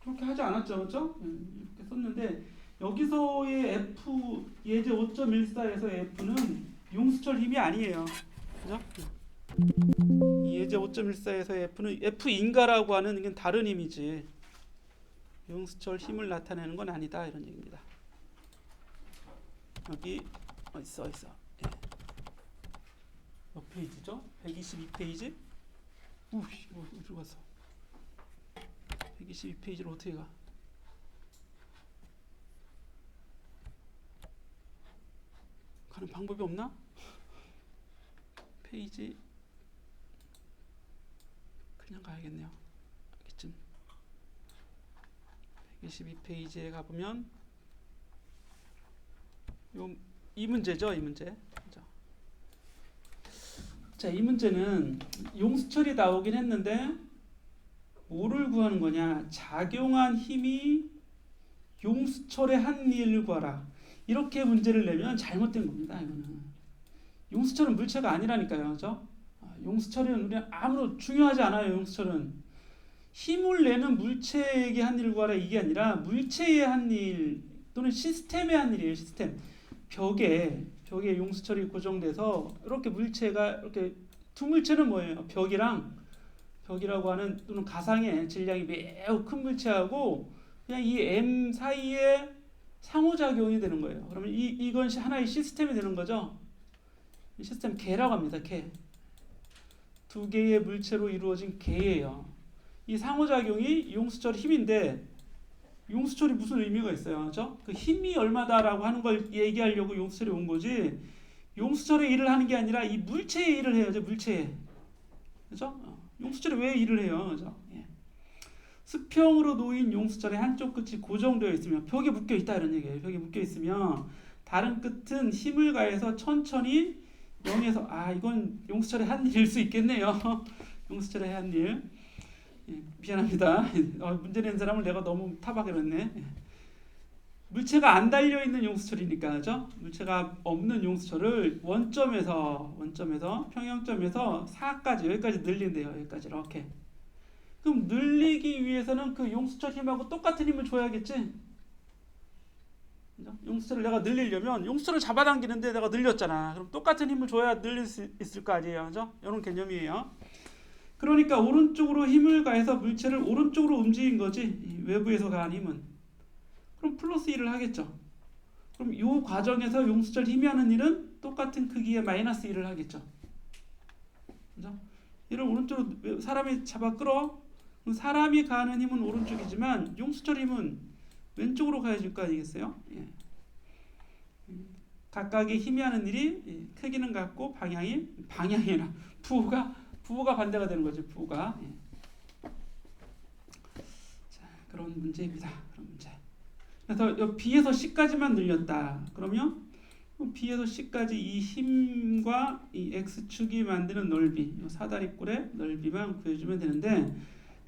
그렇게 하지 않았죠. 그렇죠? 이렇게 썼는데 여기서의 F 예제 5.14에서 F는 용수철 힘이 아니에요. 그죠? 이 예제 5.14에서의 F는 F인가라고 하는 이건 다른 힘이지 용수철 힘을 나타내는 건 아니다 이런 얘기입니다. 여기 어딨어 예. 몇 페이지죠? 122페이지? 어디로 갔어? 122페이지로 어떻게 가? 가는 방법이 없나? 페이지 그냥 가야겠네요. 여기쯤 122페이지에 가보면 이 문제죠. 이 문제. 자, 이 문제는 용수철이 나오긴 했는데 뭐를 구하는 거냐? 작용한 힘이 용수철의 한 일을 구하라. 이렇게 문제를 내면 잘못된 겁니다. 이거는 용수철은 물체가 아니라니까요. 그죠? 용수철은 우리 아무런 중요하지 않아요. 용수철은 힘을 내는 물체에게 한 일을 구하라 이게 아니라 물체의 한 일 또는 시스템의 한 일이에요. 시스템. 벽에 용수철이 고정돼서 이렇게 물체가 이렇게 두 물체는 뭐예요? 벽이라고 하는 또는 가상의 질량이 매우 큰 물체하고 그냥 이 M 사이에 상호작용이 되는 거예요. 그러면 이건 하나의 시스템이 되는 거죠. 이 시스템 개라고 합니다. 개. 두 개의 물체로 이루어진 개예요. 이 상호작용이 용수철 힘인데 용수철이 무슨 의미가 있어요? 그렇죠? 그 힘이 얼마다라고 하는 걸 얘기하려고 용수철이 온 거지. 용수철의 일을 하는 게 아니라 이 물체의 일을 해야죠. 물체의. 그렇죠? 용수철이 왜 일을 해요? 그렇죠? 예. 수평으로 놓인 용수철의 한쪽 끝이 고정되어 있으면 벽에 묶여 있다 이런 얘기예요. 벽에 묶여 있으면 다른 끝은 힘을 가해서 천천히 0에서 이건 용수철의 한 일일 수 있겠네요. 용수철의 한 일. 예, 미안합니다. 문제 낸 사람을 내가 너무 타박을 했네. 물체가 안 달려 있는 용수철이니까, 그죠? 물체가 없는 용수철을 원점에서 평형점에서 4까지 여기까지 늘린대요. 여기까지 이렇게. 그럼 늘리기 위해서는 그 용수철 힘하고 똑같은 힘을 줘야겠지. 그죠? 용수철을 내가 늘리려면 용수철을 잡아당기는데 내가 늘렸잖아. 그럼 똑같은 힘을 줘야 늘릴 수 있을 거 아니에요, 그죠? 이런 개념이에요. 그러니까 오른쪽으로 힘을 가해서 물체를 오른쪽으로 움직인 거지. 외부에서 가한 힘은. 그럼 플러스 1을 하겠죠. 그럼 이 과정에서 용수철 힘이 하는 일은 똑같은 크기의 마이너스 1을 하겠죠. 그죠? 얘를 오른쪽으로 사람이 잡아 끌어. 그럼 사람이 가하는 힘은 오른쪽이지만 용수철 힘은 왼쪽으로 가야 될 거 아니겠어요? 예. 각각의 힘이 하는 일이 크기는 같고 방향이나 부호가 반대가 되는 거죠. 부호가. 예. 자, 그런 문제입니다. 그런 문제. 그래서 B에서 C까지만 늘렸다. 그러면 B에서 C까지 이 힘과 이 X축이 만드는 넓이, 이 사다리꼴의 넓이만 구해주면 되는데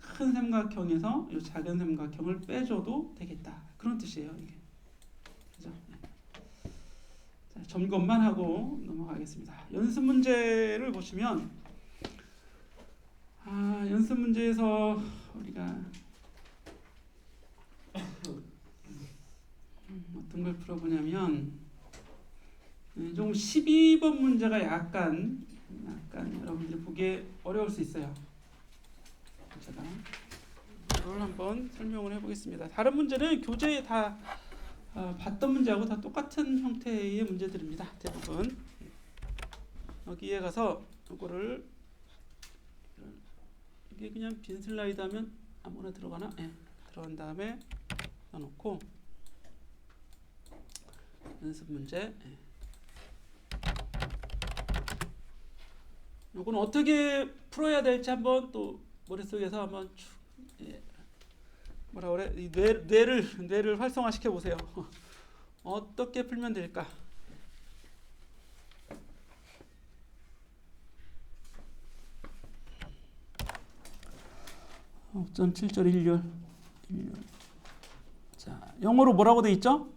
큰 삼각형에서 이 작은 삼각형을 빼줘도 되겠다. 그런 뜻이에요. 이게. 그죠? 자, 점검만 하고 넘어가겠습니다. 연습 문제를 보시면 연습 문제에서 우리가 어떤 걸 풀어보냐면 좀 12번 문제가 약간 여러분들이 보기에 어려울 수 있어요. 제가 이걸 한번 설명을 해보겠습니다. 다른 문제는 교재에 다 봤던 문제하고 다 똑같은 형태의 문제들입니다. 대부분 여기에 가서 이거를 이게 그냥 빈 슬라이드 하면 아무나 들어가나? 예, 들어간 다음에 넣어놓고 연습 문제. 예. 요거는 어떻게 풀어야 될지 한번 또 머릿속에서 한번 쭉 뭐라 그래? 이 뇌를 활성화시켜 보세요. 어떻게 풀면 될까? 5.7절 1열. 자, 영어로 뭐라고 돼 있죠?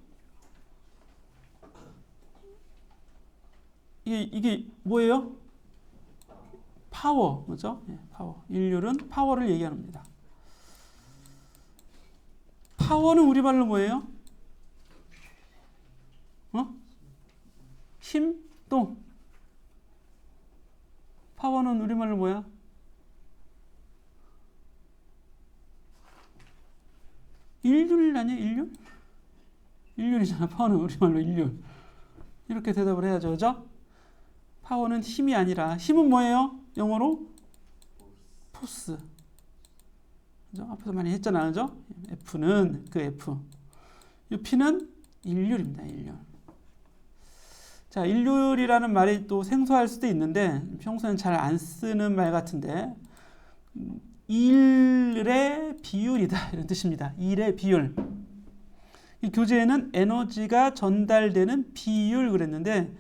이게 뭐예요? 파워, 그죠? 예, 파워. 일률은 파워를 얘기합니다. 파워는 우리말로 뭐예요? 힘? 또 파워는 우리말로 뭐야? 일률 아니야? 일률? 일률이잖아. 파워는 우리말로 일률. 이렇게 대답을 해야죠. 그죠? 파워는 힘이 아니라, 힘은 뭐예요? 영어로? 포스. 그죠? 앞에서 많이 했잖아. 그죠? F는 그 F. 이 P는 일률입니다. 일률. 자, 일률이라는 말이 또 생소할 수도 있는데 평소에는 잘 안 쓰는 말 같은데 일의 비율이다 이런 뜻입니다. 일의 비율. 이 교재에는 에너지가 전달되는 비율 그랬는데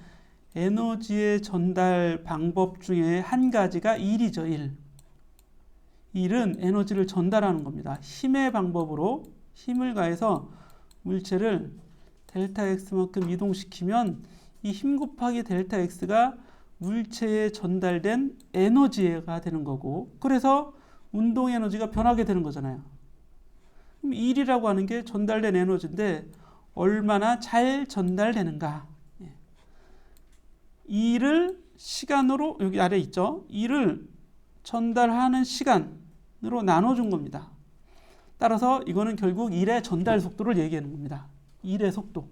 에너지의 전달 방법 중에 한 가지가 일이죠. 일은 에너지를 전달하는 겁니다. 힘의 방법으로 힘을 가해서 물체를 델타 X만큼 이동시키면 이 힘 곱하기 델타 X가 물체에 전달된 에너지가 되는 거고 그래서 운동 에너지가 변하게 되는 거잖아요. 그럼 일이라고 하는 게 전달된 에너지인데 얼마나 잘 전달되는가. 일을 시간으로 여기 아래 있죠. 일을 전달하는 시간으로 나눠준 겁니다. 따라서 이거는 결국 일의 전달 속도를 얘기하는 겁니다. 일의 속도.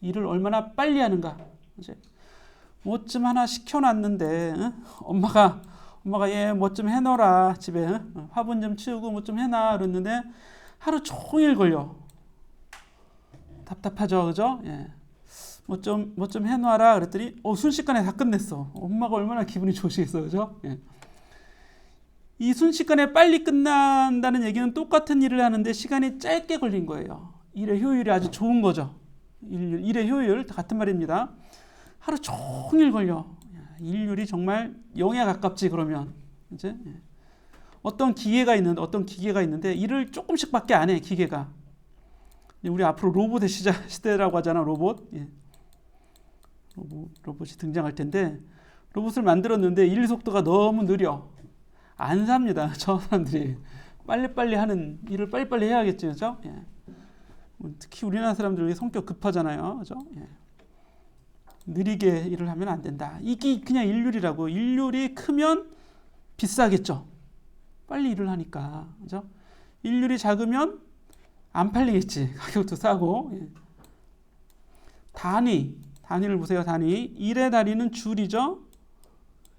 일을 얼마나 빨리 하는가. 이제 뭐 좀 하나 시켜놨는데 엄마가 얘 뭐 좀 해놔라 집에 화분 좀 치우고 뭐 좀 해놔 그랬는데 하루 종일 걸려. 답답하죠, 그죠? 예. 뭐 좀 해놔라 그랬더니 순식간에 다 끝냈어. 엄마가 얼마나 기분이 좋으시겠어, 그죠? 예. 이 순식간에 빨리 끝난다는 얘기는 똑같은 일을 하는데 시간이 짧게 걸린 거예요. 일의 효율이 아주 좋은 거죠. 일의 효율 같은 말입니다. 하루 종일 걸려. 일률이 정말 0에 가깝지 그러면 이제 어떤 기계가 있는데 일을 조금씩밖에 안 해. 기계가. 우리 앞으로 로봇의 시대라고 하잖아. 로봇. 로봇이 등장할 텐데 로봇을 만들었는데 일 속도가 너무 느려. 안 삽니다. 저 사람들이 빨리빨리 하는 일을 빨리빨리 해야겠죠, 그죠? 특히 우리나라 사람들이 성격 급하잖아요, 그죠? 느리게 일을 하면 안 된다. 이게 그냥 일률이라고. 일률이 크면 비싸겠죠. 빨리 일을 하니까, 그죠? 일률이 작으면 안 팔리겠지. 가격도 싸고. 단위를 보세요. 단위. 일의 단위는 줄이죠.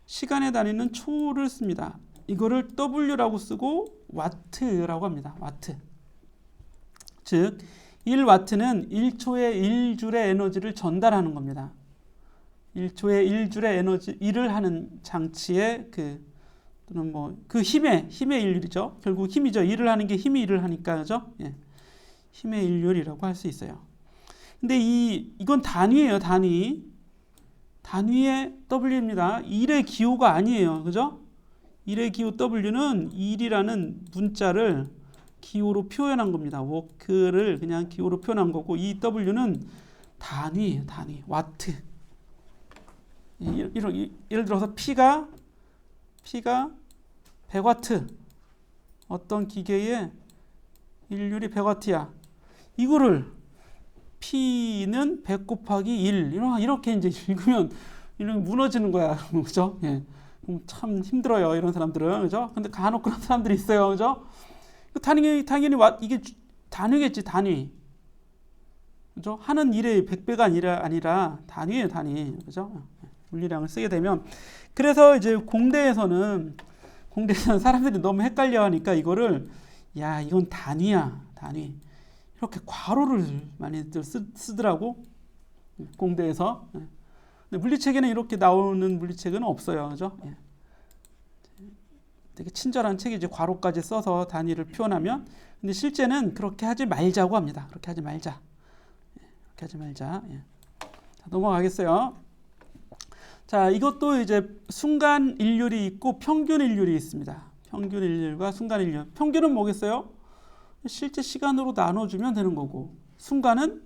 시간의 단위는 초를 씁니다. 이거를 W라고 쓰고 와트라고 합니다. 와트. 즉 1와트는 1초에 1줄의 에너지를 전달하는 겁니다. 1초에 1줄의 에너지 일을 하는 장치의 또는 그 힘의 일률이죠. 결국 힘이죠. 일을 하는 게 힘이 일을 하니까 그죠? 힘의 일률이라고 할 수 있어요. 근데 이건 단위예요. 단위의 W입니다. 일의 기호가 아니에요. 그죠? 일의 기호 W는 일이라는 문자를 기호로 표현한 겁니다. 워크를 그냥 기호로 표현한 거고 이 W는 단위예요. 단위. 와트. 예를 들어서 P가 100와트. 어떤 기계의 일률이 100와트야. 이거를 P는 100 곱하기 1 이렇게 이제 읽으면 무너지는 거야. 그죠? 참 힘들어요. 이런 사람들은. 그죠? 근데 간혹 그런 사람들이 있어요. 그죠? 당연히 이게 단위겠지. 단위. 그죠? 하는 일의 100배가 아니라 단위예요. 단위. 그죠? 물리량을 쓰게 되면 그래서 이제 공대에서는 사람들이 너무 헷갈려 하니까 이거를 이건 단위야. 단위. 이렇게 괄호를 많이들 쓰더라고. 공대에서. 근데 물리책에는 이렇게 나오는 물리책은 없어요. 그죠? 되게 친절한 책이지. 괄호까지 써서 단위를 표현하면. 근데 실제는 그렇게 하지 말자고 합니다. 그렇게 하지 말자. 자, 넘어가겠어요. 자, 이것도 이제 순간 일률이 있고 평균 일률이 있습니다. 평균 일률과 순간 일률. 평균은 뭐겠어요? 실제 시간으로 나눠주면 되는 거고 순간은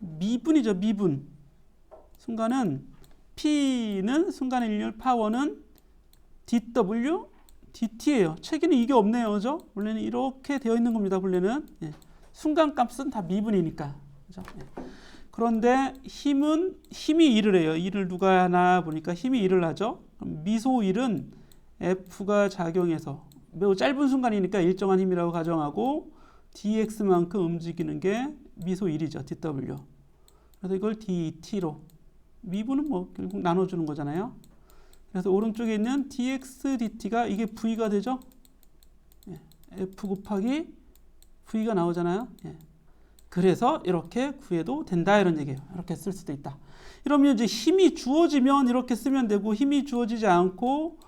미분이죠. 미분. 순간은 P는 순간 일률, 파워는 dW, dt예요. 책에는 이게 없네요. 그죠? 원래는 이렇게 되어 있는 겁니다. 원래는 순간 값은 다 미분이니까. 그죠? 그런데 힘이 일을 해요. 일을 누가 하나 보니까 힘이 일을 하죠. 그럼 미소 1은 F가 작용해서 매우 짧은 순간이니까 일정한 힘이라고 가정하고 dx만큼 움직이는 게 미소 1이죠. dw. 그래서 이걸 dt로 미분은 뭐 결국 나눠주는 거잖아요. 그래서 오른쪽에 있는 dx dt가 이게 v가 되죠. 예. f 곱하기 v가 나오잖아요. 예. 그래서 이렇게 구해도 된다 이런 얘기예요. 이렇게 쓸 수도 있다. 이러면 이제 힘이 주어지면 이렇게 쓰면 되고 힘이 주어지지 않고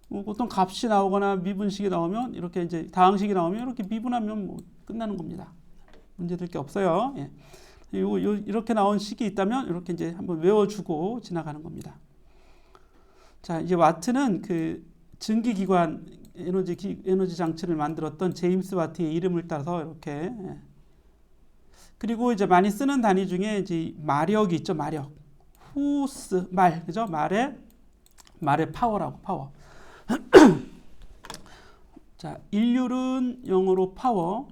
뭐 보통 값이 나오거나 미분식이 나오면 이렇게 이제 다항식이 나오면 이렇게 미분하면 뭐 끝나는 겁니다. 문제될 게 없어요. 예. 이렇게 나온 식이 있다면 이렇게 이제 한번 외워주고 지나가는 겁니다. 자, 이제 와트는 그 증기기관 에너지 장치를 만들었던 제임스 와트의 이름을 따서 이렇게. 예. 그리고 이제 많이 쓰는 단위 중에 이제 마력이 있죠. 마력. 후스 말, 그죠? 말의 파워라고 파워. 자, 일률은 영어로 파워.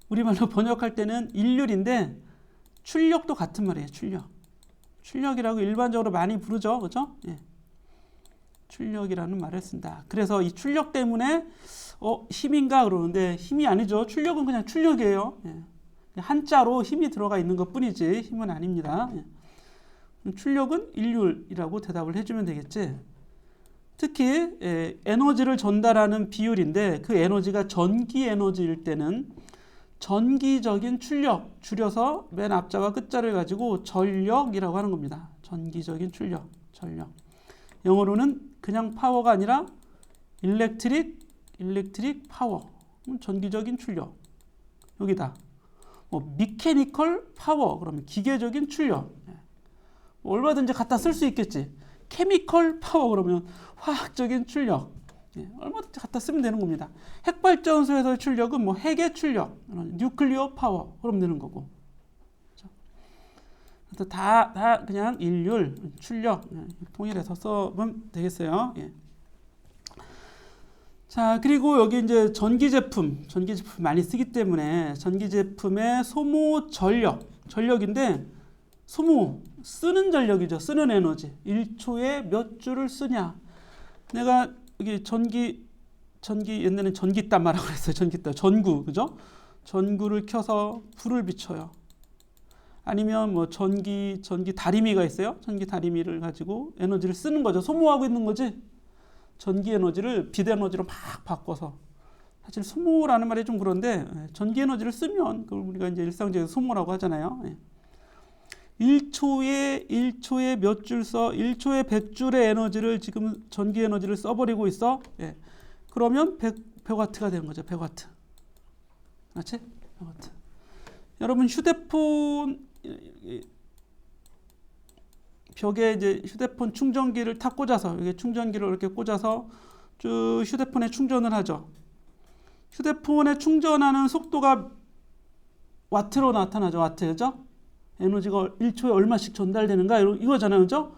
우리말로 번역할 때는 일률인데 출력도 같은 말이에요. 출력이라고 일반적으로 많이 부르죠. 그죠? 예. 출력이라는 말을 쓴다. 그래서 이 출력 때문에 힘인가 그러는데 힘이 아니죠. 출력은 그냥 출력이에요. 예. 한자로 힘이 들어가 있는 것 뿐이지 힘은 아닙니다. 예. 출력은 일률이라고 대답을 해주면 되겠지. 특히 에너지를 전달하는 비율인데 그 에너지가 전기 에너지일 때는 전기적인 출력, 줄여서 맨 앞자와 끝자를 가지고 전력이라고 하는 겁니다. 전기적인 출력, 전력. 영어로는 그냥 파워가 아니라 일렉트릭 파워, 전기적인 출력. 여기다. 미케니컬 파워, 그러면 기계적인 출력. 얼마든지 갖다 쓸 수 있겠지. 케미컬 파워, 그러면 화학적인 출력. 얼마든지 갖다 쓰면 되는 겁니다. 핵발전소에서의 출력은 뭐 핵의 출력, 뉴클리어 파워, 그러면 되는 거고. 그래서 다 그냥 일률, 출력 통일해서 써보면 되겠어요. 예. 자, 그리고 여기 이제 전기 제품 많이 쓰기 때문에 전기 제품의 소모 전력인데 소모 쓰는 전력이죠. 쓰는 에너지. 1초에 몇 줄을 쓰냐. 내가 여기 전기 옛날에는 전기땀마라고 그랬어요. 전구, 그죠? 전구를 켜서 불을 비춰요. 아니면 뭐 전기 다리미가 있어요. 전기 다리미를 가지고 에너지를 쓰는 거죠. 소모하고 있는 거지. 전기 에너지를 빛 에너지로 막 바꿔서. 사실 소모라는 말이 좀 그런데 전기 에너지를 쓰면 그걸 우리가 이제 일상적으로 소모라고 하잖아요. 1초에 몇 줄 써? 1초에 100줄의 에너지를 지금 전기 에너지를 써버리고 있어. 예. 그러면 100와트가 되는 거죠. 100와트. 맞지? 100와트. 여러분 휴대폰 벽에 이제 휴대폰 충전기를 탁 꽂아서 이게 충전기를 이렇게 꽂아서 쭉 휴대폰에 충전을 하죠. 휴대폰에 충전하는 속도가 와트로 나타나죠. 와트, 그죠? 에너지가 1초에 얼마씩 전달되는가 이거잖아요. 그죠?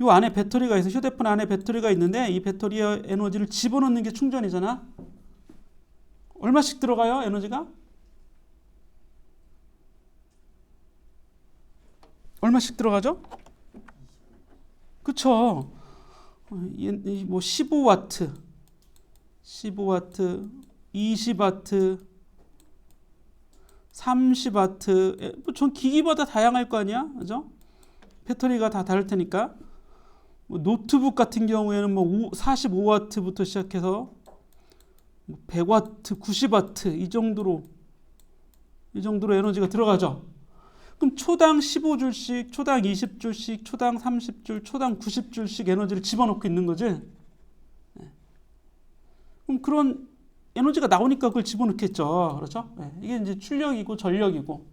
이 안에 배터리가 있어. 휴대폰 안에 배터리가 있는데 이 배터리에 에너지를 집어넣는 게 충전이잖아. 얼마씩 들어가요? 에너지가? 얼마씩 들어가죠? 그쵸? 뭐 15와트, 20와트, 30와트, 전 기기마다 다양할 거 아니야, 그죠? 배터리가 다 다를 테니까. 뭐 노트북 같은 경우에는 뭐 45와트부터 시작해서 100와트, 90와트 이 정도로 에너지가 들어가죠. 그럼 초당 15줄씩, 초당 20줄씩, 초당 30줄, 초당 90줄씩 에너지를 집어넣고 있는 거지. 그럼 그런 에너지가 나오니까 그걸 집어넣겠죠. 그렇죠? 이게 이제 출력이고 전력이고.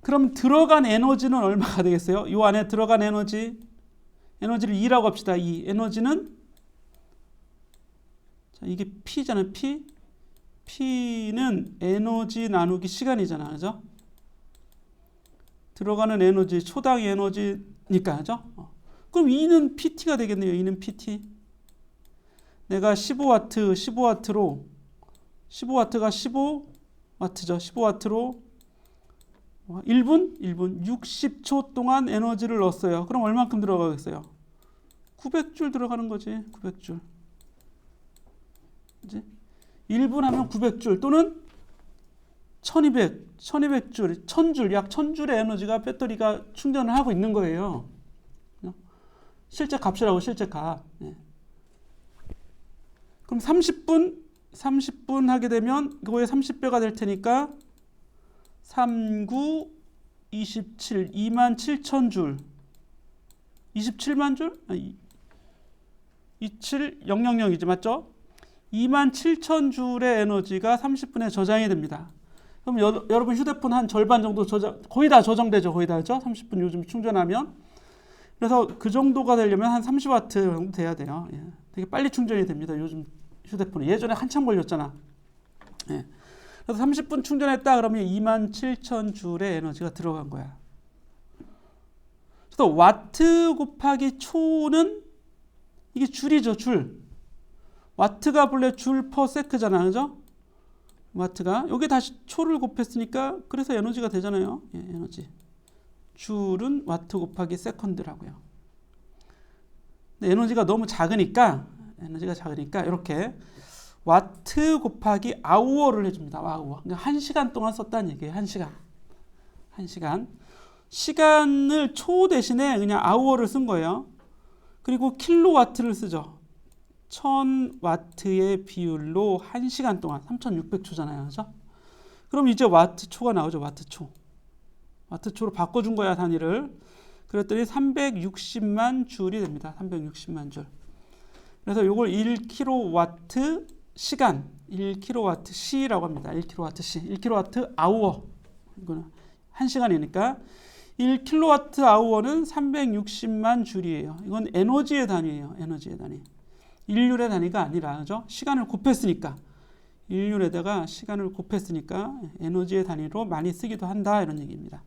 그럼 들어간 에너지는 얼마가 되겠어요? 이 안에 들어간 에너지를 E라고 합시다. E. 에너지는 자, 이게 P잖아요. P는 에너지 나누기 시간이잖아. 그죠? 들어가는 에너지, 초당 에너지니까. 그죠? 그럼 E는 PT가 되겠네요. E는 PT. 내가 15와트가 15와트죠. 15와트로 1분 60초 동안 에너지를 넣었어요. 그럼 얼만큼 들어가겠어요? 900줄 들어가는 거지. 900줄. 그치? 1분 하면 900줄 또는 1200줄, 1000줄, 약 1000줄의 에너지가 배터리가 충전을 하고 있는 거예요. 실제 값이라고, 실제 값. 네. 그럼 30분 하게 되면 그거의 30배가 될 테니까 39, 27, 27,000줄. 27만 줄? 27000이지, 맞죠? 27,000줄의 에너지가 30분에 저장이 됩니다. 그럼 여러분 휴대폰 한 절반 정도 거의 다 저장되죠. 거의 다, 그죠? 30분 요즘 충전하면. 그래서 그 정도가 되려면 한 30W 정도 돼야 돼요. 예. 되게 빨리 충전이 됩니다. 요즘 휴대폰이. 예전에 한참 걸렸잖아. 예. 그래서 30분 충전했다 그러면 27,000줄의 에너지가 들어간 거야. 그래서 와트 곱하기 초는 이게 줄이죠, 줄. 와트가 본래 줄 퍼 세크잖아, 그죠? 와트가 여기 다시 초를 곱했으니까 그래서 에너지가 되잖아요. 예, 에너지. 줄은 와트 곱하기 세컨드라고요. 근데 에너지가 너무 작으니까 이렇게 와트 곱하기 아우어를 해줍니다. 아우어. 그러니까 1시간 동안 썼다는 얘기예요. 1시간. 시간을 초 대신에 그냥 아우어를 쓴 거예요. 그리고 킬로와트를 쓰죠. 1000와트의 비율로 1시간 동안 3600초잖아요. 그죠? 그럼 이제 와트초가 나오죠. 와트초로 바꿔준 거야, 단위를. 그랬더니 360만 줄이 됩니다. 360만 줄. 그래서 이걸 1kW 시간, 1kW 시라고 합니다. 1kW 시, 1kW 아우어. 이거는 1시간이니까 1kW 아우어는 360만 줄이에요. 이건 에너지의 단위예요. 에너지의 단위. 일률의 단위가 아니라, 그죠? 시간을 곱했으니까. 일률에다가 시간을 곱했으니까 에너지의 단위로 많이 쓰기도 한다, 이런 얘기입니다.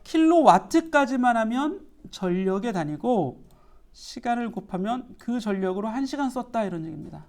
킬로와트까지만 하면 전력의 단위고 시간을 곱하면 그 전력으로 1시간 썼다, 이런 얘기입니다.